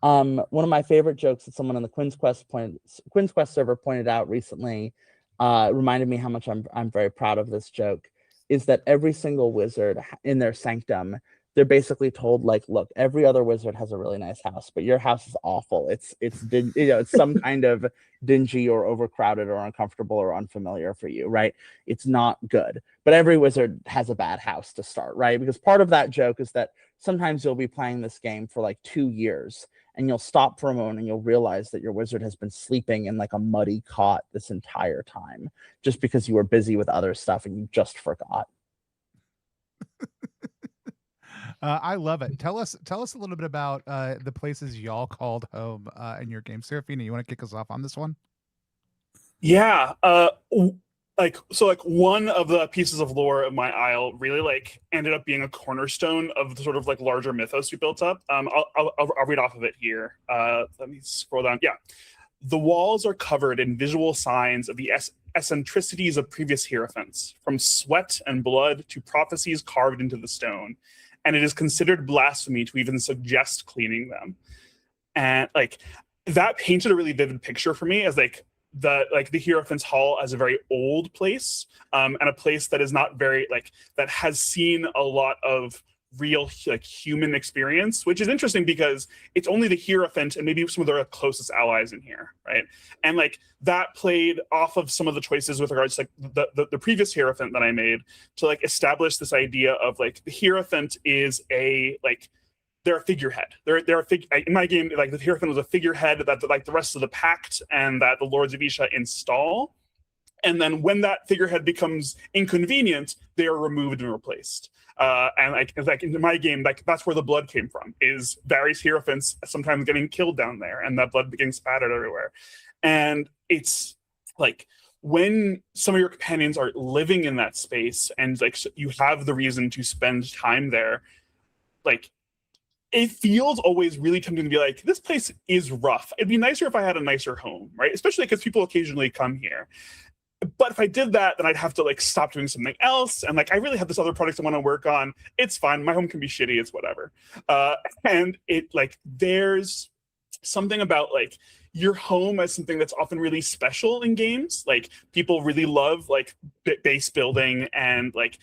One of my favorite jokes that someone on the Quinn's Quest server pointed out recently, reminded me how much I'm very proud of this joke, is that every single wizard in their sanctum, they're basically told, like, look, every other wizard has a really nice house, but your house is awful. It's some kind of dingy or overcrowded or uncomfortable or unfamiliar for you, right? It's not good. But every wizard has a bad house to start, right? Because part of that joke is that sometimes you'll be playing this game for like 2 years and you'll stop for a moment and you'll realize that your wizard has been sleeping in like a muddy cot this entire time just because you were busy with other stuff and you just forgot. I love it. Tell us a little bit about the places y'all called home in your game. Seraphina, you want to kick us off on this one? Yeah. One of the pieces of lore of my isle really ended up being a cornerstone of the sort of larger mythos we built up. I'll read off of it here. Let me scroll down. Yeah. The walls are covered in visual signs of the eccentricities of previous Hierophants, from sweat and blood to prophecies carved into the stone. And it is considered blasphemy to even suggest cleaning them. And that painted a really vivid picture for me as the Hierophant's Hall as a very old place, and a place that is not very that has seen a lot of real human experience, which is interesting because it's only the Hierophant and maybe some of their closest allies in here, right? And that played off of some of the choices with regards to the previous Hierophant that I made to establish this idea of the Hierophant is a they're a figurehead. They're in my game, the Hierophant was a figurehead that the rest of the Pact and that the Lords of Isha install. And then when that figurehead becomes inconvenient, they are removed and replaced. And like in my game, like that's where the blood came from, is various hierophants sometimes getting killed down there, and that blood getting spattered everywhere. And it's like when some of your companions are living in that space, and like you have the reason to spend time there, like it feels always really tempting to be like, this place is rough. It'd be nicer if I had a nicer home, right? Especially because people occasionally come here. But if I did that, then I'd have to like stop doing something else. And like, I really have this other project I want to work on. It's fine. My home can be shitty. It's whatever. And it like, there's something about like your home as something that's often really special in games. Like people really love like base building and like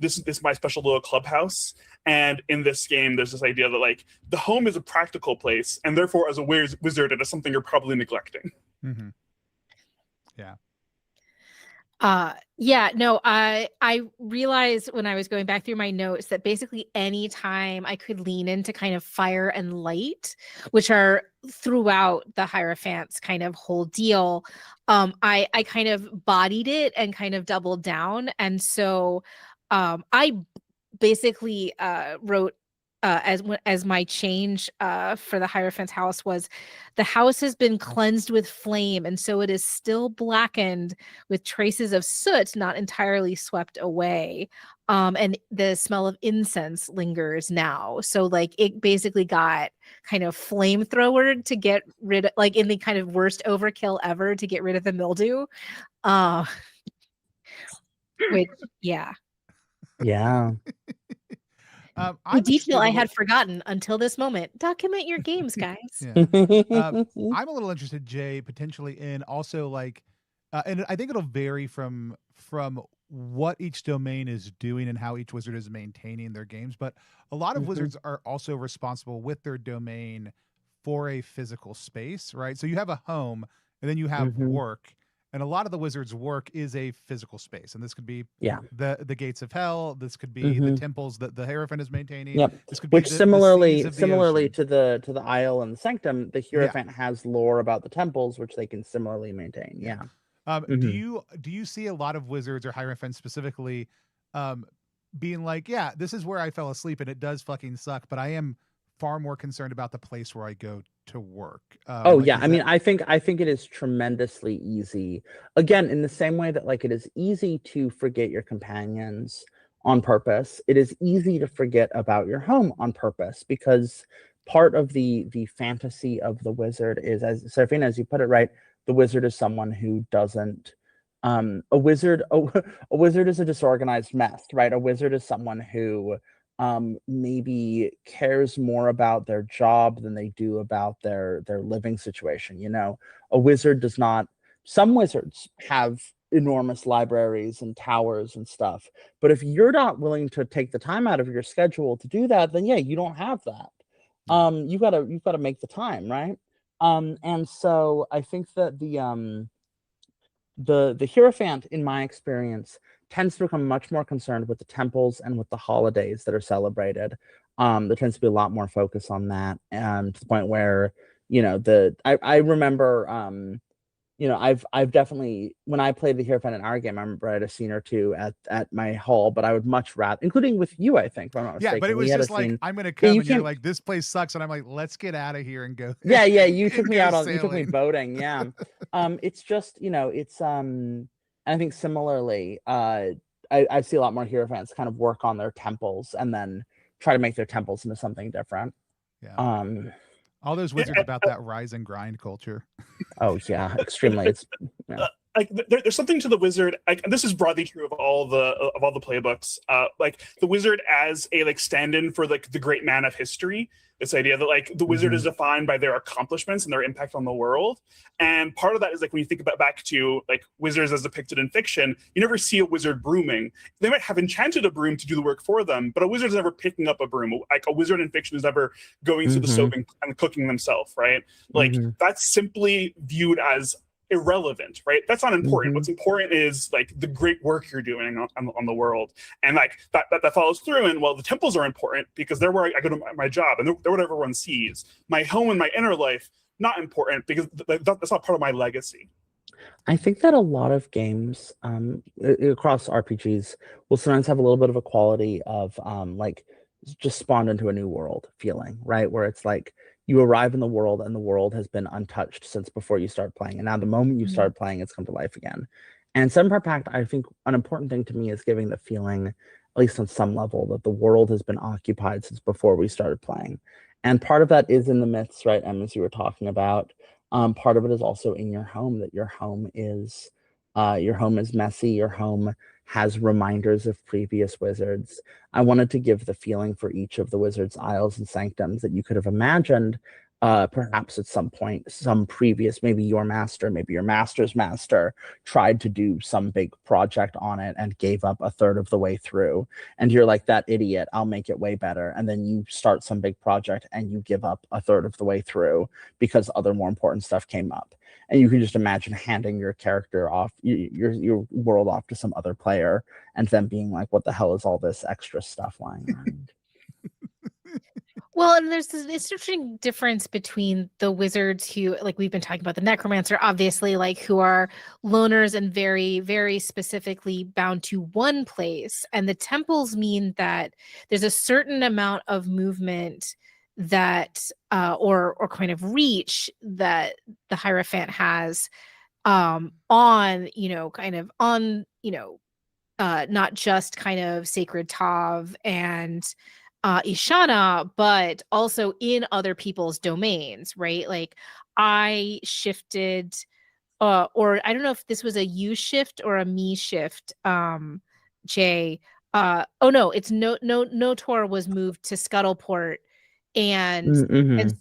this is my special little clubhouse. And in this game, there's this idea that like the home is a practical place, and therefore as a wizard, it is something you're probably neglecting. Mm-hmm. Yeah. I realized when I was going back through my notes that basically any time I could lean into kind of fire and light, which are throughout the Hierophant's kind of whole deal, I kind of bodied it and kind of doubled down. And so I basically wrote as my change for the Hierophant's house was, the house has been cleansed with flame, and so it is still blackened with traces of soot not entirely swept away. And the smell of incense lingers now. So like it basically got kind of flamethrowered to get rid of, like in the kind of worst overkill ever, to get rid of the mildew. Which, yeah. Yeah. A detail I had forgotten until this moment. Document your games, guys. Yeah. I'm a little interested, Jay, potentially in also like, and I think it'll vary from what each domain is doing and how each wizard is maintaining their games. But a lot of wizards are also responsible with their domain for a physical space, right? So you have a home, and then you have work. And a lot of the wizards' work is a physical space, and this could be the gates of hell. This could be the temples that the Hierophant is maintaining. Yep. This could Which be similarly the to the Isle and the Sanctum, the Hierophant has lore about the temples, which they can similarly maintain. Yeah. Do you see a lot of wizards or Hierophants specifically being like, yeah, this is where I fell asleep, and it does fucking suck, but I am far more concerned about the place where I go to work. I mean, I think it is tremendously easy. Again, in the same way that like it is easy to forget your companions on purpose, it is easy to forget about your home on purpose, because part of the fantasy of the wizard is, as Seraphina, as you put it right, the wizard is someone who doesn't a wizard is a disorganized mess, right? A wizard is someone who maybe cares more about their job than they do about their living situation. You know, a wizard does not. Some wizards have enormous libraries and towers and stuff, but if you're not willing to take the time out of your schedule to do that, then yeah, you don't have that. You've got to make the time, right? And so I think that the Hierophant, in my experience, tends to become much more concerned with the temples and with the holidays that are celebrated. There tends to be a lot more focus on that, and to the point where, you know, I remember, you know, I've definitely, when I played the Hierophant in our game, I remember I had a scene or two at my hall, but I would much rather, including with you, I think, if I'm not mistaken. Yeah, but it was just like, I'm gonna come, and you're like, this place sucks, and I'm like, let's get out of here and go. Yeah, you took me out on, you took me boating. Yeah. It's just, you know, it's I think similarly, I see a lot more Hierophants kind of work on their temples and then try to make their temples into something different. Yeah. All those wizards about that rise and grind culture. Oh yeah, extremely. It's like there's something to the wizard. Like, this is broadly true of all the playbooks. Like the wizard as a like stand-in for like the great man of history. This idea that like the wizard is defined by their accomplishments and their impact on the world. And part of that is like when you think about back to like wizards as depicted in fiction, you never see a wizard brooming. They might have enchanted a broom to do the work for them, but a wizard is never picking up a broom. Like a wizard in fiction is never going through the stove and cooking themselves, right? Like that's simply viewed as irrelevant, right? That's not important. What's important is like the great work you're doing on the world, and like that follows through. And well, the temples are important because they're where I go to my job, and they're what everyone sees. My home and my inner life, not important because that's not part of my legacy. I think that a lot of games across RPGs will sometimes have a little bit of a quality of like just spawned into a new world feeling, right? Where it's like you arrive in the world and the world has been untouched since before you start playing. And now the moment you start playing, it's come to life again. And Seven Part Pact, I think an important thing to me is giving the feeling, at least on some level, that the world has been occupied since before we started playing. And part of that is in the myths, right, Em, as you were talking about. Part of it is also in your home, that your home is messy. Your home has reminders of previous wizards. I wanted to give the feeling for each of the wizards' isles and sanctums that you could have imagined. Perhaps at some point, some previous, maybe your master, maybe your master's master, tried to do some big project on it and gave up a third of the way through. And you're like, that idiot, I'll make it way better. And then you start some big project and you give up a third of the way through because other more important stuff came up. And you can just imagine handing your character off, your world off to some other player, and them being like, what the hell is all this extra stuff lying around? Well, and there's this interesting difference between the wizards who, like we've been talking about, the necromancer, obviously, like who are loners and very, very specifically bound to one place. And the temples mean that there's a certain amount of movement that or kind of reach that the Hierophant has on, kind of on, not just kind of Sacred Tav and Ishana, but also in other people's domains, right? Like I shifted, or I don't know if this was a you shift or a me shift, Jay. Oh no, it's Notor was moved to Scuttleport, and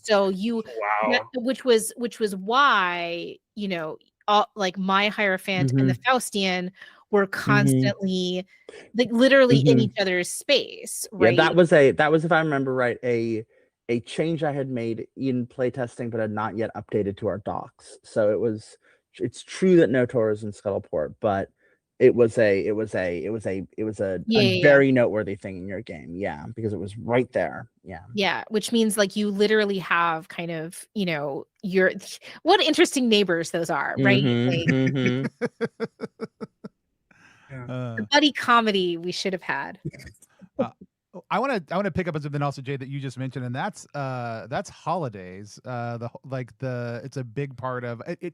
so which was why like my Hierophant and the Faustian were constantly like literally in each other's space, right? Yeah, that was if I remember right, a change I had made in playtesting but had not yet updated to our docs. So it's true that Notor is in Scuttleport, but it was a very noteworthy thing in your game, yeah, because it was right there. Yeah, which means like you literally have kind of your what interesting neighbors those are, right? The buddy comedy we should have had. I want to pick up on something also, Jay, that you just mentioned, and that's holidays. It's a big part of it.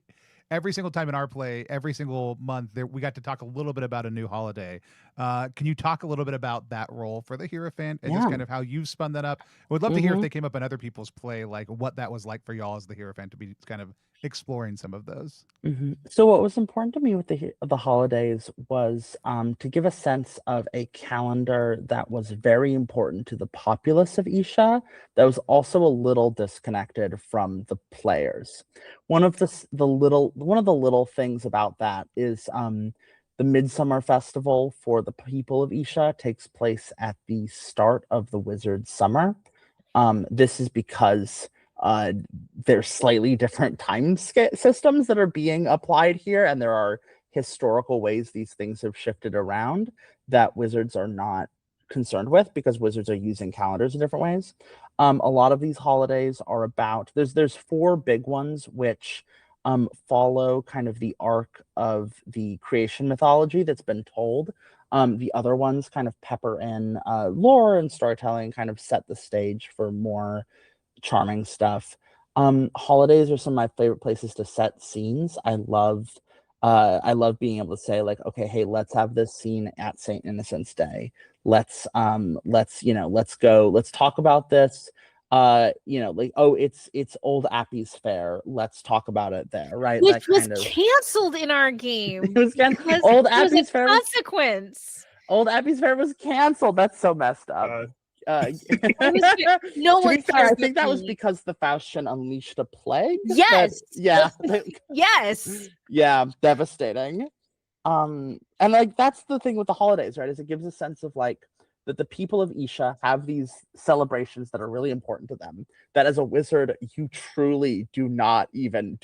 Every single time in our play, every single month, we got to talk a little bit about a new holiday. Can you talk a little bit about that role for the Hierophant and just kind of how you've spun that up? I would love to hear if they came up in other people's play, like what that was like for y'all as the Hierophant to be kind of exploring some of those. So what was important to me with the holidays was to give a sense of a calendar that was very important to the populace of Isha, that was also a little disconnected from the players. One of the little things about that is the Midsummer Festival for the people of Isha takes place at the start of the Wizard's Summer. This is because there's slightly different time systems that are being applied here, and there are historical ways these things have shifted around that wizards are not concerned with because wizards are using calendars in different ways. A lot of these holidays are about there's 4 big ones which follow kind of the arc of the creation mythology that's been told. The other ones kind of pepper in lore and storytelling, kind of set the stage for more charming stuff. Holidays are some of my favorite places to set scenes. I love being able to say like, okay, hey, let's have this scene at St. Innocent's Day. Let's go, let's talk about this. Like, oh, it's Old Appy's Fair. Let's talk about it there, right? Which was canceled in our game. It was Old Appy's Fair consequence. Old Appy's Fair was canceled. That's so messed up. No one I think that was because the Faustian unleashed a plague. Yes. Yeah. Yes. Yeah, devastating. And like that's the thing with the holidays, right? Is it gives a sense of like that the people of Isha have these celebrations that are really important to them. That as a wizard, you truly do not even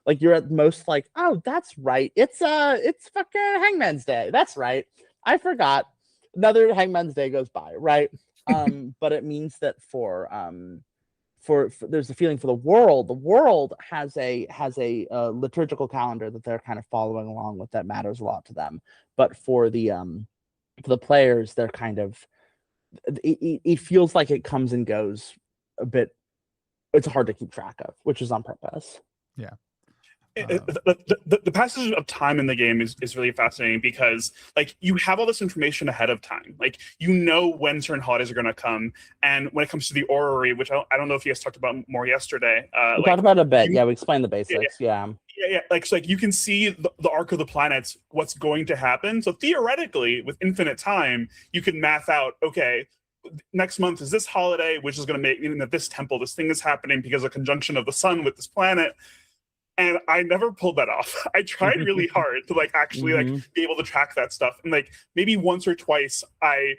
like you're at most like, oh, that's right. It's fucking Hangman's Day. That's right. I forgot. Another Hangman's Day goes by, right? But it means that for there's a feeling for the world. The world has a liturgical calendar that they're kind of following along with that matters a lot to them. But for the players, they're kind of it feels like it comes and goes a bit. It's hard to keep track of, which is on purpose. Yeah. The passage of time in the game is really fascinating because like you have all this information ahead of time, like you know when certain holidays are going to come, and when it comes to the orrery, which I don't know if you guys talked about more yesterday. We talked about it a bit. We explained the basics. Yeah. Like so, like you can see the arc of the planets, what's going to happen. So theoretically, with infinite time, you can math out. Okay, next month is this holiday, which is going to make that this temple, this thing is happening because of conjunction of the sun with this planet. And I never pulled that off. I tried really hard to like actually like be able to track that stuff. And like maybe once or twice I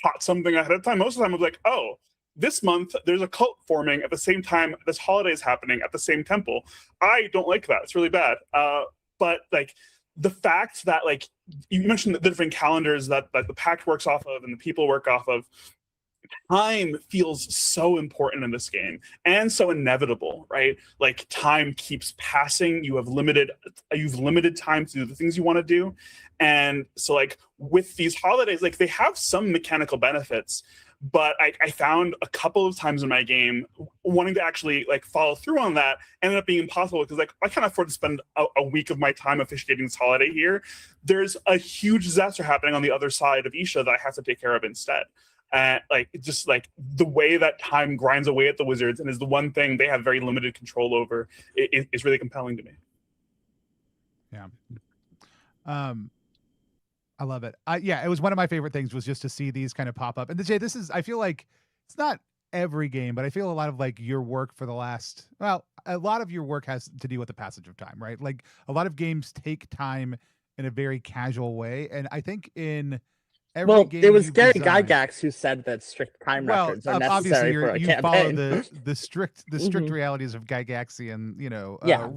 caught something ahead of time. Most of the time I was like, oh, this month there's a cult forming at the same time this holiday is happening at the same temple. I don't like that. It's really bad. But like the fact that like you mentioned the different calendars that the Pact works off of and the people work off of, time feels so important in this game and so inevitable, right? Like time keeps passing. You have limited time to do the things you want to do. And so like with these holidays, like they have some mechanical benefits, but I found a couple of times in my game wanting to actually like follow through on that ended up being impossible because like I can't afford to spend a week of my time officiating this holiday here. There's a huge disaster happening on the other side of Isha that I have to take care of instead. Like it's just like the way that time grinds away at the Wizards and is the one thing they have very limited control over is really compelling to me. Yeah. I love it. Yeah, it was one of my favorite things was just to see these kind of pop up. And Jay, this is, I feel like it's not every game, but I feel a lot of like your work for the last, well, a lot of your work has to do with the passage of time, right? Like a lot of games take time in a very casual way. And I think in every game it was Gary designed, Gygax who said that strict time records are necessary for a you campaign. Follow the strict realities of Gygaxian,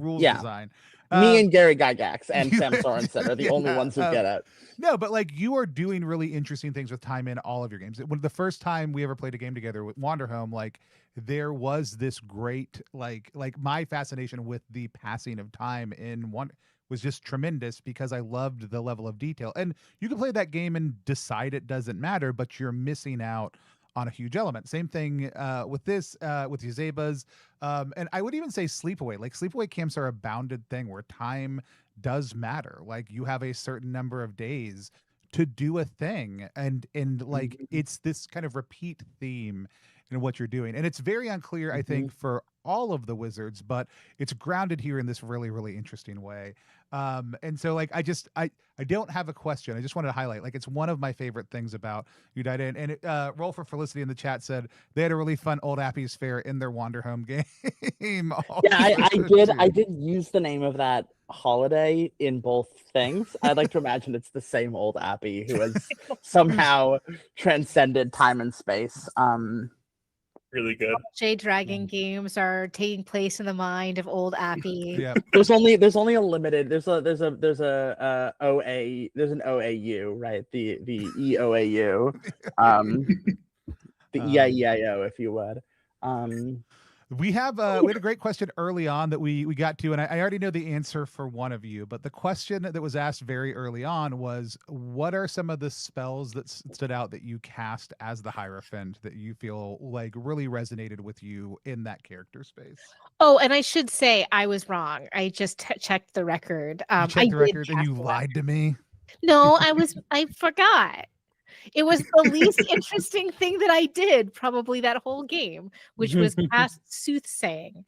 rules design. Me and Gary Gygax and Sam Sorensen are the only ones who get it. No, but like you are doing really interesting things with time in all of your games. When the first time we ever played a game together with Wanderhome, like there was this great like my fascination with the passing of time in one was just tremendous because I loved the level of detail. And you can play that game and decide it doesn't matter, but you're missing out on a huge element. Same thing with this, with Yuzebas. And I would even say Sleepaway. Like Sleepaway camps are a bounded thing where time does matter. Like you have a certain number of days to do a thing. And like it's this kind of repeat theme in what you're doing. And it's very unclear, I think, for all of the Wizards, but it's grounded here in this really, really interesting way. And so like I don't have a question. I just wanted to highlight like it's one of my favorite things about Udita. And Roll for Felicity in the chat said they had a really fun Old Appy's Fair in their Wanderhome game. I did use the name of that holiday in both things. I'd like to imagine it's the same Old Appy who has somehow transcended time and space. Really good. Jade Dragon games are taking place in the mind of Old Appy. Yeah. There's only a limited. There's an OAU, right? The EOAU, the EIEIO, if you would. We had a great question early on that we got to, and I already know the answer for one of you, but the question that was asked very early on was, what are some of the spells that stood out that you cast as the Hierophant that you feel like really resonated with you in that character space? Oh, and I should say I was wrong. I just checked the record. You checked the record and you lied to me? No, I forgot. It was the least interesting thing that I did probably that whole game, which was cast soothsaying.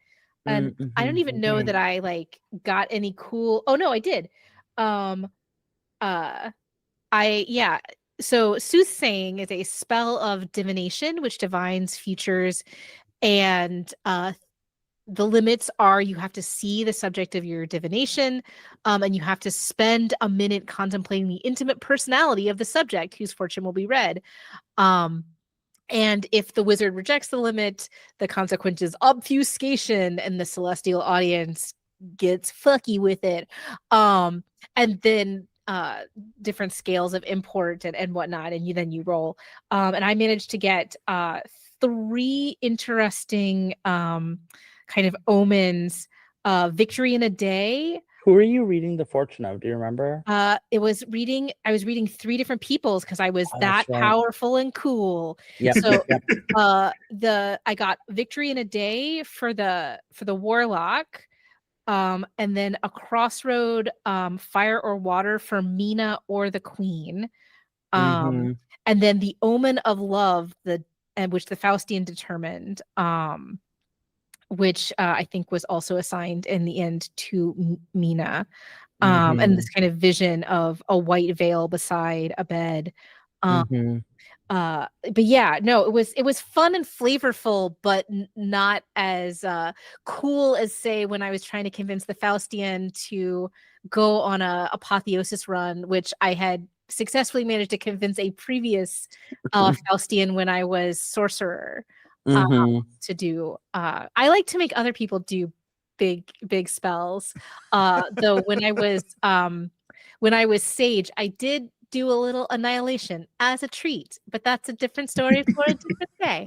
And I don't even know that I like got any cool. Oh no, I did. So soothsaying is a spell of divination which divines futures, and the limits are you have to see the subject of your divination, and you have to spend a minute contemplating the intimate personality of the subject whose fortune will be read. And if the wizard rejects the limit, the consequence is obfuscation, and the celestial audience gets fucky with it. And then different scales of import and whatnot, and then you roll. And I managed to get three interesting kind of omens. Victory in a Day. Who are you reading the fortune of? Do you remember? I was reading three different people's because I was that right. powerful and cool. Yep. So yep. I got Victory in a Day for the warlock. And then a crossroad, fire or water for Mina or the queen. And then the omen of love, which the Faustian determined, which I think was also assigned in the end to Mina. And this kind of vision of a white veil beside a bed. But yeah, no, it was fun and flavorful, but not as cool as, say, when I was trying to convince the Faustian to go on a apotheosis run, which I had successfully managed to convince a previous Faustian when I was sorcerer to do. I like to make other people do big spells. Though when I was sage, I did do a little annihilation as a treat, but that's a different story for a different day.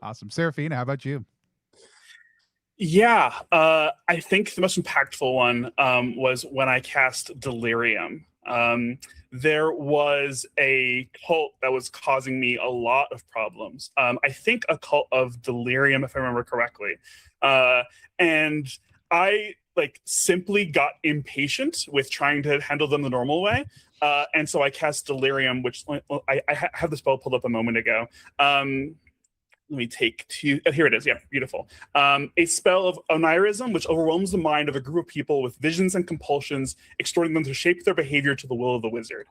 Awesome. Seraphina, how about you? Yeah, I think the most impactful one was when I cast Delirium. There was a cult that was causing me a lot of problems. I think a cult of Delirium, if I remember correctly. And I simply got impatient with trying to handle them the normal way. And so I cast Delirium, which I have the spell pulled up a moment ago. Let me take two. Here it is. Yeah, beautiful. A spell of onirism, which overwhelms the mind of a group of people with visions and compulsions, extorting them to shape their behavior to the will of the wizard.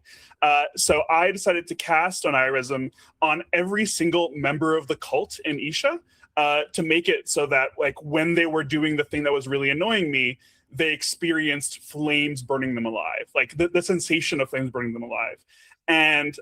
So I decided to cast onirism on every single member of the cult in Isha to make it so that, when they were doing the thing that was really annoying me, they experienced flames burning them alive, the sensation of flames burning them alive, and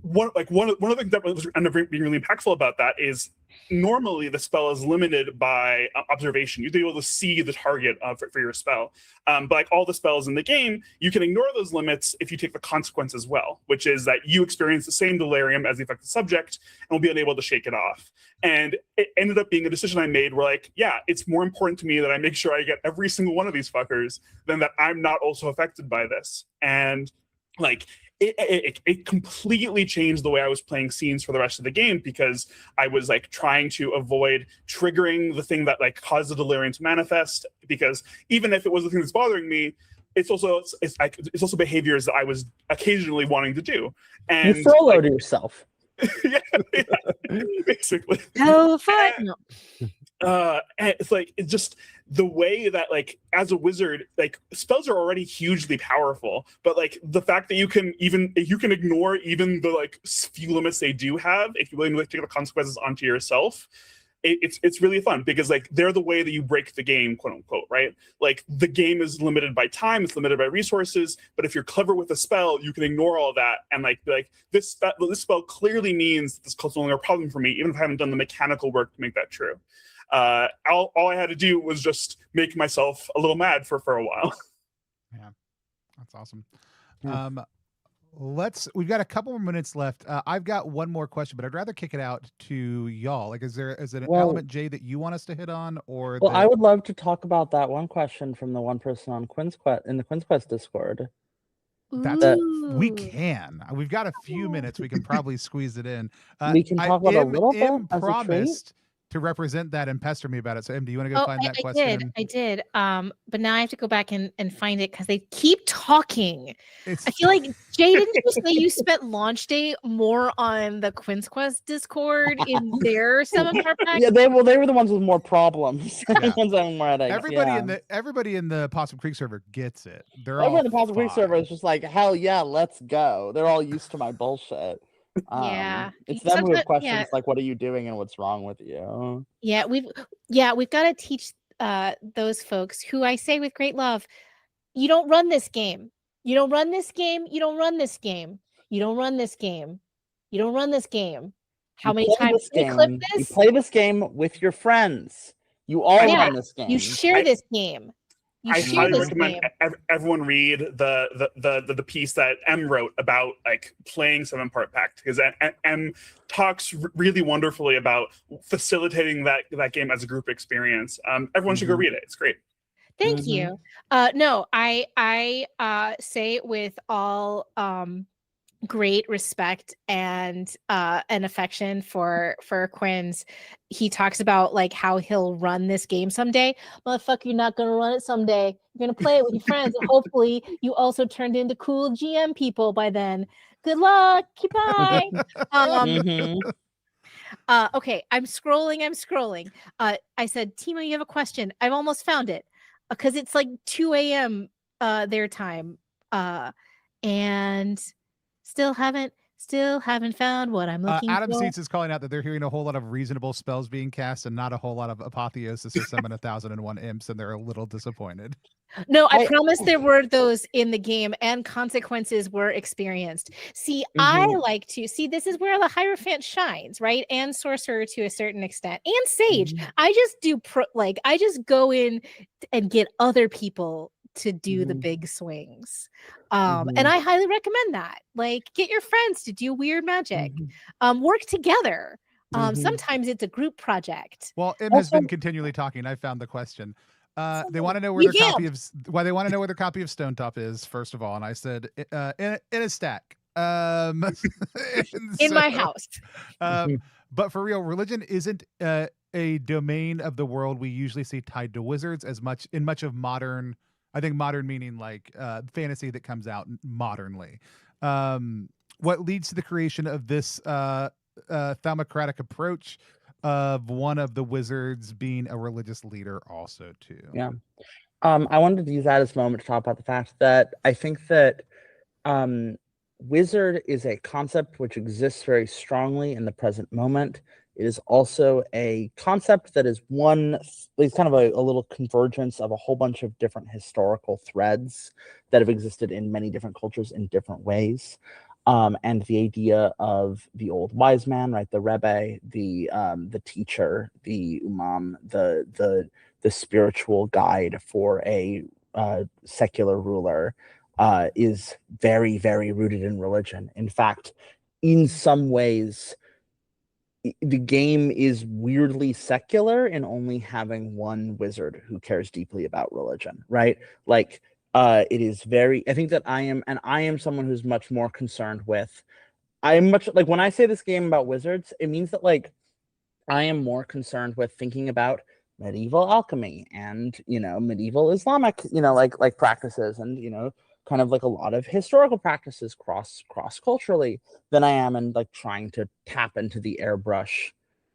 one of the things that was ended up being really impactful about that is normally the spell is limited by observation. You'd be able to see the target for your spell. But all the spells in the game, you can ignore those limits if you take the consequence as well, which is that you experience the same delirium as the affected subject and will be unable to shake it off. And it ended up being a decision I made where it's more important to me that I make sure I get every single one of these fuckers than that I'm not also affected by this. And it completely changed the way I was playing scenes for the rest of the game, because I was trying to avoid triggering the thing that caused the delirium to manifest, because even if it was the thing that's bothering me, it's also behaviors that I was occasionally wanting to do. And you furloughed yourself. yeah, basically. Oh, fun. And it's just the way that as a wizard, spells are already hugely powerful, but the fact that you can ignore even the few limits they do have if you're willing to take the consequences onto yourself. It's really fun, because they're the way that you break the game, quote unquote, right? The game is limited by time, it's limited by resources, but if you're clever with a spell, you can ignore all that and this spell clearly means this cult's no longer a problem for me, even if I haven't done the mechanical work to make that true. All I had to do was just make myself a little mad for a while. Yeah, that's awesome. Yeah. We've got a couple more minutes left. I've got one more question, but I'd rather kick it out to y'all. Is it an element, Jay, that you want us to hit on, or? Well, I would love to talk about that one question from the one person on Quinn's Quest in the Quinn's Quest Discord. We can. We've got a few minutes. We can probabably squeeze it in. We can talk about a little bit as promised to represent that and pester me about it. So, Em, do you want to go find that question? I did. But now I have to go back and find it because they keep talking. I feel like, Jay, didn't you say you spent launch day more on the Quinn's Quest Discord in their seminar pack? Yeah, they were the ones with more problems. Yeah. Everybody in the Possum Creek server gets it. Everyone in the Possum Creek server is just hell yeah, let's go. They're all used to my bullshit. Yeah, it's them who have questions what are you doing and what's wrong with you. We've got to teach those folks, who I say with great love, you don't run this game. You don't run this game. You don't run this game. You don't run this game. You don't run this game. How many times do you clip this? You play this game with your friends. You all run this game. You share this game. You I share highly this recommend game. everyone read the piece that M wrote about like playing 7-part Pact, because M talks really wonderfully about facilitating that game as a group experience. Everyone should go read it. It's great. Thank you. No, I say with all great respect and affection for Quinn's. He talks about like how he'll run this game someday. Motherfucker, you're not gonna run it someday. You're gonna play it with your friends, and hopefully you also turned into cool GM people by then. Good luck. Goodbye. Okay, I'm scrolling. I said, Timo, you have a question. I've almost found it because it's like 2 a.m. Their time, and still haven't found what I'm looking Adam for. Seats is calling out that they're hearing a whole lot of reasonable spells being cast and not a whole lot of apotheosis or summon 1001 imps, and they're a little disappointed. No, I promise there were those in the game and consequences were experienced. See, I like to see this is where the Hierophant shines, right? And Sorcerer to a certain extent, and Sage. I just do I just go in and get other people to do the big swings. And I highly recommend that. Like, get your friends to do weird magic. Work together. Sometimes it's a group project. Well, M has been continually talking. I found the question. They want to know where their copy of they want to know where their copy of Stone Top is, first of all. And I said in a stack. In my house. But for real, religion isn't a domain of the world we usually see tied to wizards as much in much of modern. I think modern meaning like fantasy that comes out modernly. What leads to the creation of this thaumaturgic approach of one of the wizards being a religious leader also too. Yeah. I wanted to use that as a moment to talk about the fact that I think that wizard is a concept which exists very strongly in the present moment. It is also a concept that is it's kind of a little convergence of a whole bunch of different historical threads that have existed in many different cultures in different ways. And the idea of the old wise man, right? The Rebbe, the teacher, the Umam, the spiritual guide for a secular ruler is very, very rooted in religion. In fact, in some ways, the game is weirdly secular in only having one wizard who cares deeply about religion, right? Like, it is very, I think that I am someone who's much more concerned with, when I say this game about wizards, it means that like, I am more concerned with thinking about medieval alchemy and, medieval Islamic, like practices and, kind of like a lot of historical practices cross-culturally than I am in like trying to tap into the airbrushed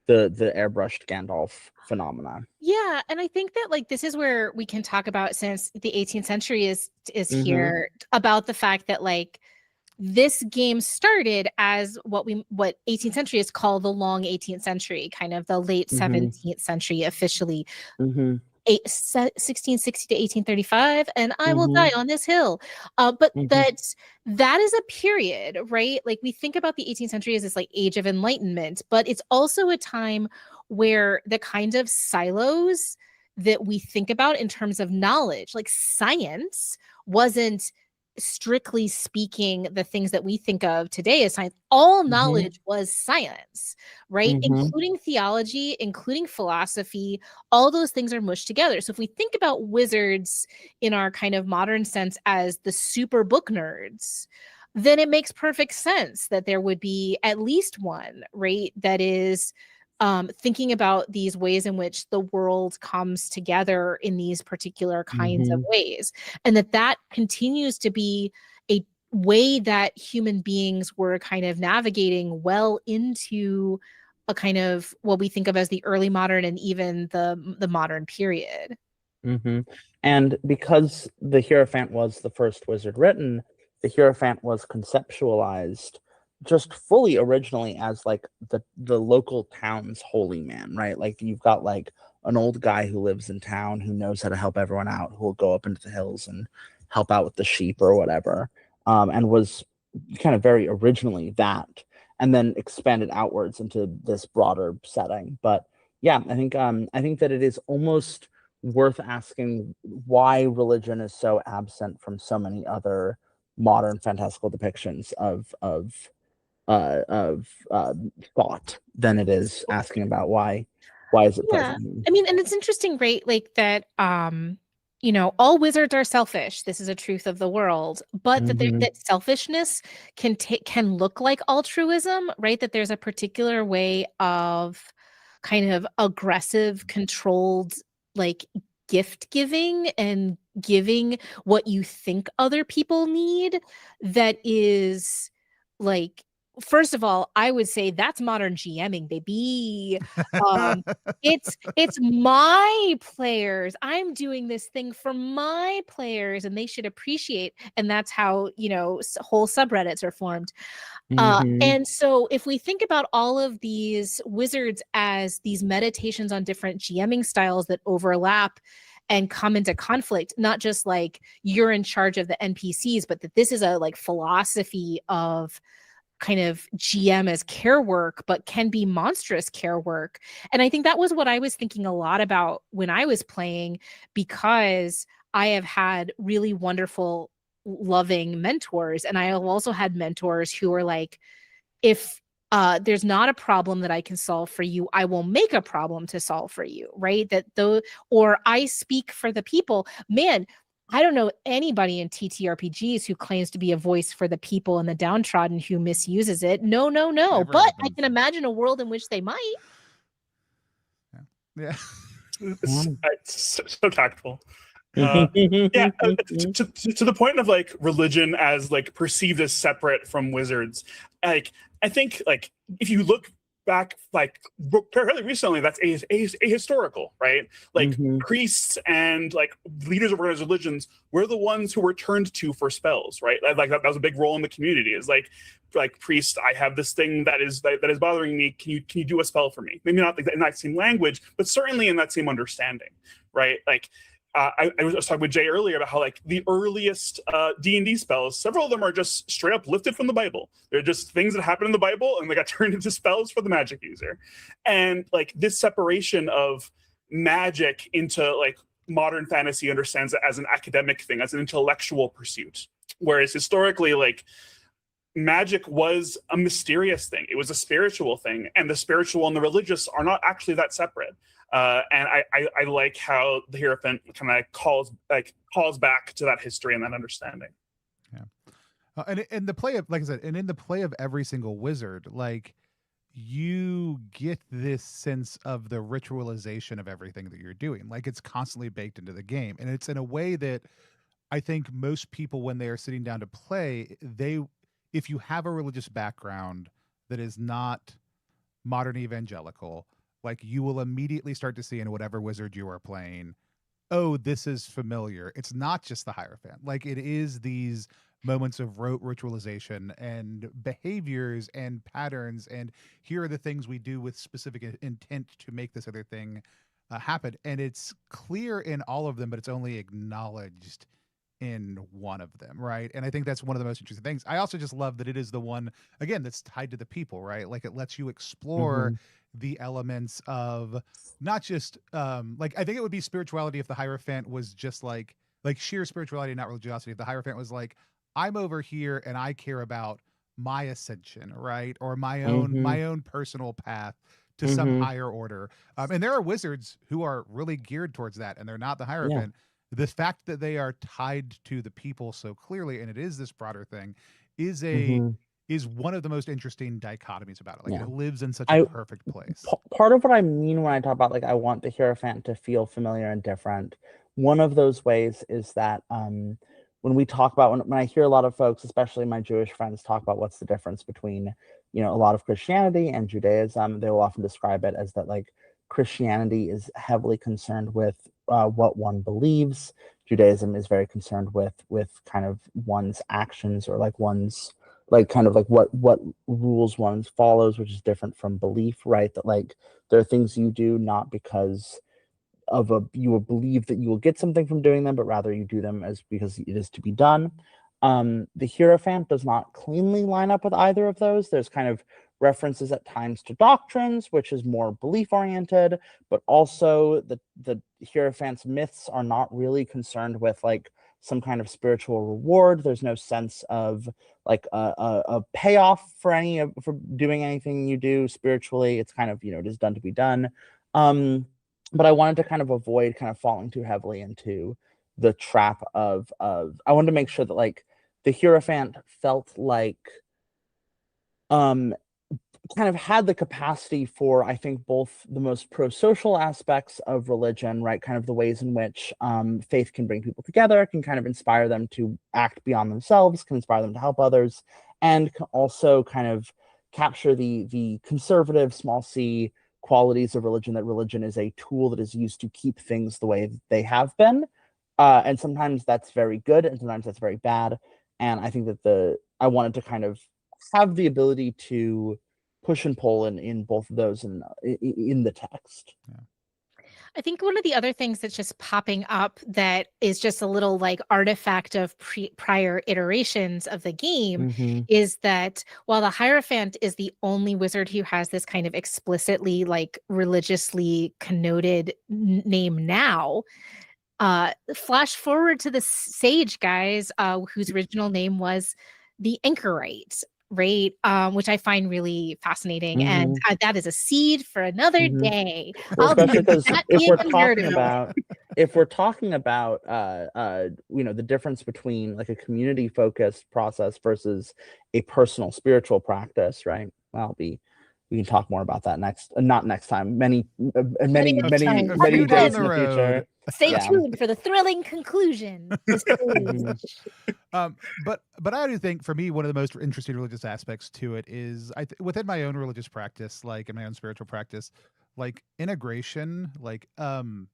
Gandalf phenomenon. Yeah, and I think that like this is where we can talk about, since the 18th century is here, about the fact that like this game started as what 18th century is called the long 18th century, kind of the late 17th century officially. 1660 to 1835, and I will die on this hill. But that is a period, right? Like we think about the 18th century as this like age of enlightenment, but it's also a time where the kind of silos that we think about in terms of knowledge, like science, wasn't strictly speaking the things that we think of today as science. All knowledge was science, right? Including theology, including philosophy. All those things are mushed together. So if we think about wizards in our kind of modern sense as the super book nerds, then it makes perfect sense that there would be at least one, right, that is thinking about these ways in which the world comes together in these particular kinds of ways, and that continues to be a way that human beings were kind of navigating well into a kind of what we think of as the early modern and even the modern period. And because the Hierophant was the first wizard written, the Hierophant was conceptualized just fully originally as like the local town's holy man, right? Like you've got like an old guy who lives in town who knows how to help everyone out, who will go up into the hills and help out with the sheep or whatever, and was kind of very originally that, and then expanded outwards into this broader setting. But yeah, I think that it is almost worth asking why religion is so absent from so many other modern fantastical depictions of thought than it is asking about why is it Yeah. present. I mean, and it's interesting, right? Like that, all wizards are selfish. This is a truth of the world, but that selfishness can look like altruism, right? That there's a particular way of kind of aggressive, controlled, like gift giving and giving what you think other people need that is like, first of all, I would say that's modern GMing, baby. Um, it's my players. I'm doing this thing for my players, and they should appreciate. And that's how whole subreddits are formed. And so, if we think about all of these wizards as these meditations on different GMing styles that overlap and come into conflict, not just like you're in charge of the NPCs, but that this is a like philosophy of kind of GM as care work, but can be monstrous care work. And I think that was what I was thinking a lot about when I was playing, because I have had really wonderful, loving mentors. And I have also had mentors who are like, if there's not a problem that I can solve for you, I will make a problem to solve for you, right? Or I speak for the people. Man, I don't know anybody in TTRPGs who claims to be a voice for the people and the downtrodden who misuses it. No. Never But I happens. can imagine a world in which they might. Yeah. It's so tactful. To the point of like religion as like perceived as separate from wizards, like I think like if you look back like fairly recently, that's ahistorical, right? Like priests and like leaders of organized religions were the ones who were turned to for spells, right? Like that was a big role in the community. Is like priest, I have this thing that is bothering me. Can you do a spell for me? Maybe not like in that same language, but certainly in that same understanding, right? Like I was talking with Jay earlier about how like the earliest D&D spells, several of them are just straight up lifted from the Bible. They're just things that happen in the Bible and they got turned into spells for the magic user. And like this separation of magic into like modern fantasy understands it as an academic thing, as an intellectual pursuit. Whereas historically, like magic was a mysterious thing. It was a spiritual thing, and the spiritual and the religious are not actually that separate. And I like how the Hierophant kind of calls back to that history and that understanding. Yeah, and in the play of, like I said, and in the play of every single wizard, like you get this sense of the ritualization of everything that you're doing. Like it's constantly baked into the game, and it's in a way that I think most people, when they are sitting down to play, if you have a religious background that is not modern evangelical, like you will immediately start to see in whatever wizard you are playing, oh, this is familiar. It's not just the Hierophant. Like it is these moments of rote ritualization and behaviors and patterns. And here are the things we do with specific intent to make this other thing happen. And it's clear in all of them, but it's only acknowledged in one of them, right? And I think that's one of the most interesting things. I also just love that it is the one, again, that's tied to the people, right? Like it lets you explore the elements of not just like I think it would be spirituality if the Hierophant was just like sheer spirituality, not religiosity. If the Hierophant was like, I'm over here and I care about my ascension, right? Or my own personal path to some higher order. And there are wizards who are really geared towards that, and they're not the Hierophant. The fact that they are tied to the people so clearly, and it is this broader thing, is one of the most interesting dichotomies about it. Like it lives in such a perfect place. Part of what I mean when I talk about like I want the Hierophant to feel familiar and different, one of those ways is that when we talk about when I hear a lot of folks, especially my Jewish friends, talk about what's the difference between a lot of Christianity and Judaism, they will often describe it as that like Christianity is heavily concerned with what one believes. Judaism is very concerned with kind of one's actions, or like one's like kind of like what rules one follows, which is different from belief, right? That like there are things you do not because you will believe that you will get something from doing them, but rather you do them as because it is to be done. The Hierophant does not cleanly line up with either of those. There's kind of references at times to doctrines, which is more belief oriented, but also the Hierophant's myths are not really concerned with like some kind of spiritual reward. There's no sense of like a payoff for for doing anything you do spiritually. It's kind of, it is done to be done. But I wanted to kind of avoid kind of falling too heavily into the trap of I wanted to make sure that like the Hierophant felt like kind of had the capacity for, I think, both the most pro-social aspects of religion, right? Kind of the ways in which faith can bring people together, can kind of inspire them to act beyond themselves, can inspire them to help others, and can also kind of capture the conservative, small c qualities of religion, that religion is a tool that is used to keep things the way they have been. And sometimes that's very good, and sometimes that's very bad. And I think that I wanted to kind of have the ability to push and pull in both of those in the text. Yeah. I think one of the other things that's just popping up that is just a little like artifact of prior iterations of the game is that while the Hierophant is the only wizard who has this kind of explicitly like religiously connoted name now, flash forward to the sage guys, whose original name was the Anchorite, right? Which I find really fascinating, and that is a seed for another day. Well, especially because if we're talking about the difference between like a community focused process versus a personal spiritual practice, right? Well, we can talk more about that not next time. Many days in the future. Stay tuned for the thrilling conclusion. But I do think for me one of the most interesting religious aspects to it is within my own religious practice, like in my own spiritual practice, like integration, like how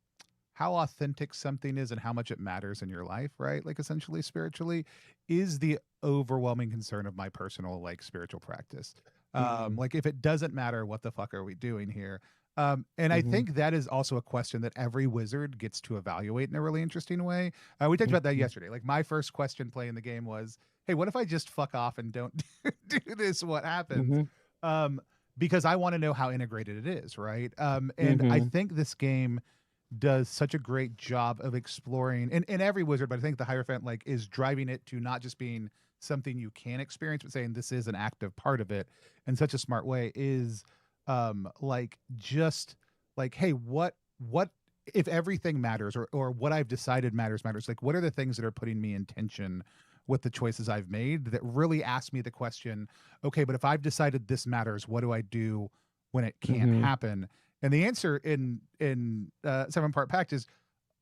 authentic something is and how much it matters in your life, right? Like essentially spiritually is the overwhelming concern of my personal like spiritual practice. Like if it doesn't matter, what the fuck are we doing here? And I think that is also a question that every wizard gets to evaluate in a really interesting way. We talked about that yesterday. Like my first question playing the game was, hey, what if I just fuck off and don't do this? What happens? Because I want to know how integrated it is, right? And I think this game does such a great job of exploring, and every wizard, but I think the Hierophant like is driving it to not just being something you can experience, but saying this is an active part of it in such a smart way is like just like, hey, what if everything matters or what I've decided matters, like what are the things that are putting me in tension with the choices I've made that really ask me the question, okay, but if I've decided this matters, what do I do when it can't happen? And the answer in 7-part Pact is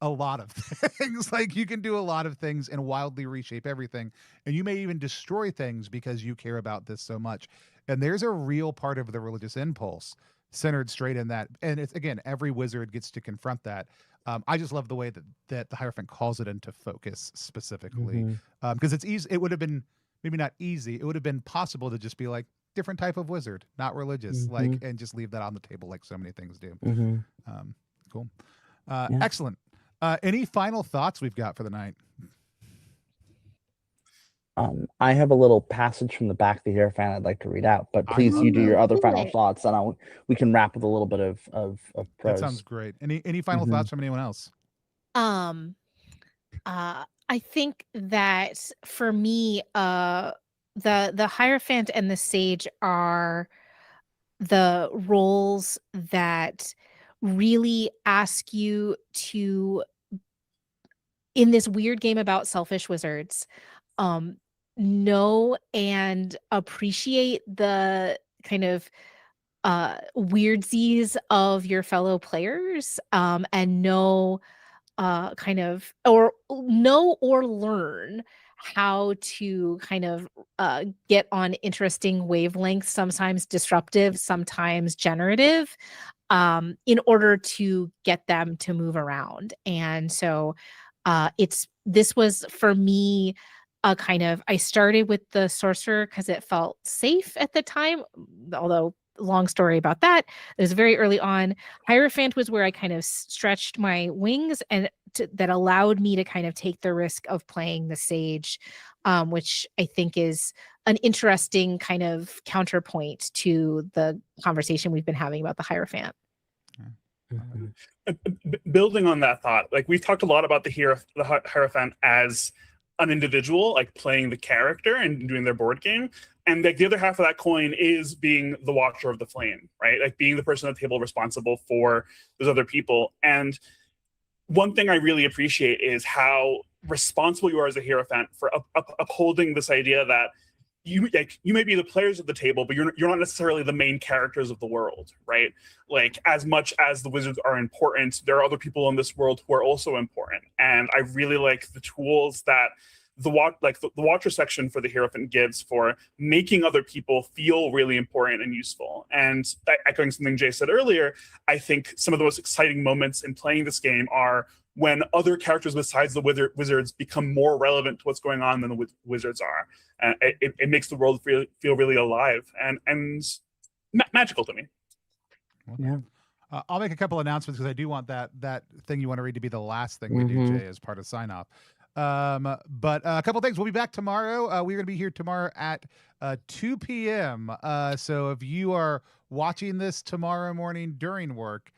a lot of things. Like you can do a lot of things and wildly reshape everything, and you may even destroy things because you care about this so much. And there's a real part of the religious impulse centered straight in that, and it's again, every wizard gets to confront that. I just love the way that the Hierophant calls it into focus specifically, because it's easy. It would have been maybe not easy, it would have been possible to just be like different type of wizard, not religious, like, and just leave that on the table like so many things do. Cool. Excellent. Any final thoughts we've got for the night? I have a little passage from the back of the Hierophant I'd like to read out, but please you do your other final thoughts, and we can wrap with a little bit of prose. That sounds great. Any final thoughts from anyone else? I think that for me, the Hierophant and the Sage are the roles that really ask you to, in this weird game about selfish wizards, know and appreciate the kind of weirdsies of your fellow players, and know or learn how to kind of get on interesting wavelengths, sometimes disruptive, sometimes generative, in order to get them to move around. And so this was for me a kind of, I started with the sorcerer because it felt safe at the time, although long story about that. It was very early on. Hierophant was where I kind of stretched my wings, and that allowed me to kind of take the risk of playing the Sage, which I think is an interesting kind of counterpoint to the conversation we've been having about the Hierophant. Building on that thought, like we've talked a lot about the Hierophant as an individual, like playing the character and doing their board game, and like the other half of that coin is being the watcher of the flame, right? Like being the person at the table responsible for those other people. And one thing I really appreciate is how responsible you are as a Hierophant for upholding this idea that you may be the players of the table, but you're not necessarily the main characters of the world, right? Like as much as the wizards are important, there are other people in this world who are also important. And I really like the tools that the watcher section for the Hierophant gives for making other people feel really important and useful. And echoing something Jay said earlier, I think some of the most exciting moments in playing this game are when other characters besides the wizards become more relevant to what's going on than the wizards are. It makes the world feel really alive and magical to me. Yeah. I'll make a couple announcements because I do want that thing you want to read to be the last thing we do, Jay, as part of sign off. But a couple things. We'll be back tomorrow. We're going to be here tomorrow at 2 p.m. So if you are watching this tomorrow morning during work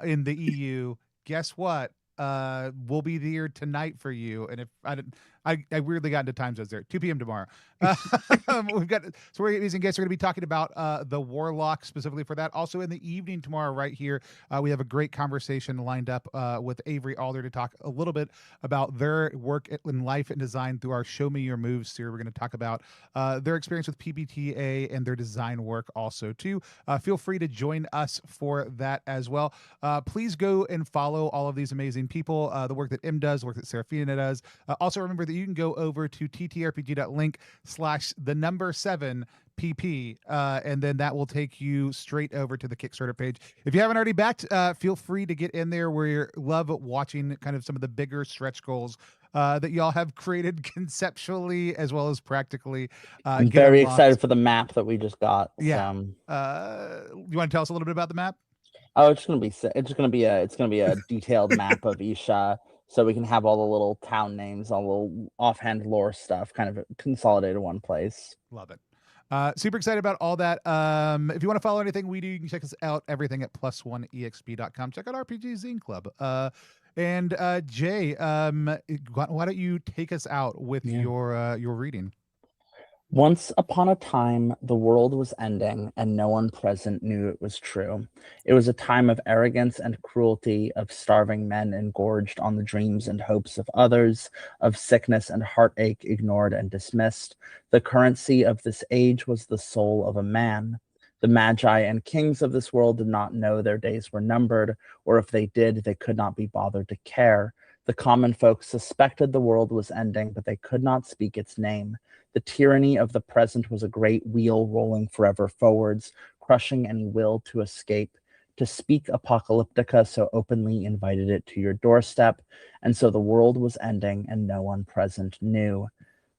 in the EU, guess what? We'll be here tonight for you. And if I weirdly got into time zones there. 2 p.m. tomorrow. We've got some very amazing guests. We're going to be talking about the Warlock specifically for that. Also in the evening tomorrow, right here, we have a great conversation lined up with Avery Alder to talk a little bit about their work in life and design through our Show Me Your Moves series. We're going to talk about their experience with PBTA and their design work also too. Feel free to join us for that as well. Please go and follow all of these amazing people, the work that M does, the work that Seraphina does. Also remember that you can go over to ttrpg.link/7pp, and then that will take you straight over to the Kickstarter page. If you haven't already backed, feel free to get in there. We love watching kind of some of the bigger stretch goals that y'all have created conceptually as well as practically. I'm very excited for the map that we just got. Yeah. You want to tell us a little bit about the map? Oh, it's gonna be a detailed map of Isha, so we can have all the little town names, all the little offhand lore stuff, kind of consolidated in one place. Love it. Super excited about all that. If you want to follow anything we do, you can check us out everything at +1exp.com. Check out RPG Zine Club. And Jay, why don't you take us out with your reading? Once upon a time, the world was ending, and no one present knew it was true. It was a time of arrogance and cruelty, of starving men engorged on the dreams and hopes of others, of sickness and heartache ignored and dismissed. The currency of this age was the soul of a man. The magi and kings of this world did not know their days were numbered, or if they did, they could not be bothered to care. The common folk suspected the world was ending, but they could not speak its name. The tyranny of the present was a great wheel rolling forever forwards, crushing any will to escape. To speak Apocalyptica so openly invited it to your doorstep, and so the world was ending and no one present knew.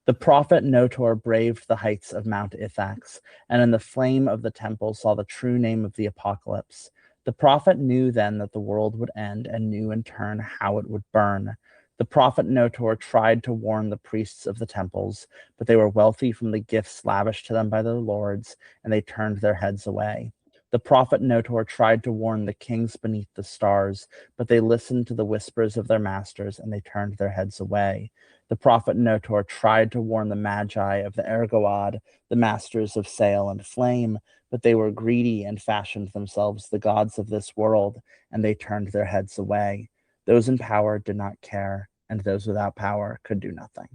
The prophet Notor braved the heights of Mount Ithax, and in the flame of the temple saw the true name of the apocalypse. The prophet knew then that the world would end, and knew in turn how it would burn. The prophet Notor tried to warn the priests of the temples, but they were wealthy from the gifts lavished to them by their lords, and they turned their heads away. The prophet Notor tried to warn the kings beneath the stars, but they listened to the whispers of their masters, and they turned their heads away. The prophet Notor tried to warn the magi of the Ergoad, the masters of sail and flame, but they were greedy and fashioned themselves the gods of this world, and they turned their heads away. Those in power did not care, and those without power could do nothing.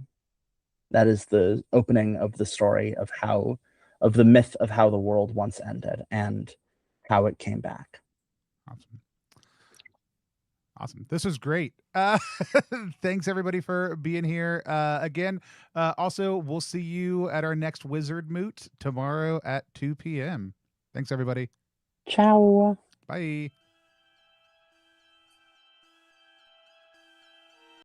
That is the opening of the story of the myth of how the world once ended and how it came back. Awesome. This was great. Thanks everybody for being here. Again, also we'll see you at our next Wizard Moot tomorrow at 2 p.m. Thanks everybody. Ciao. Bye.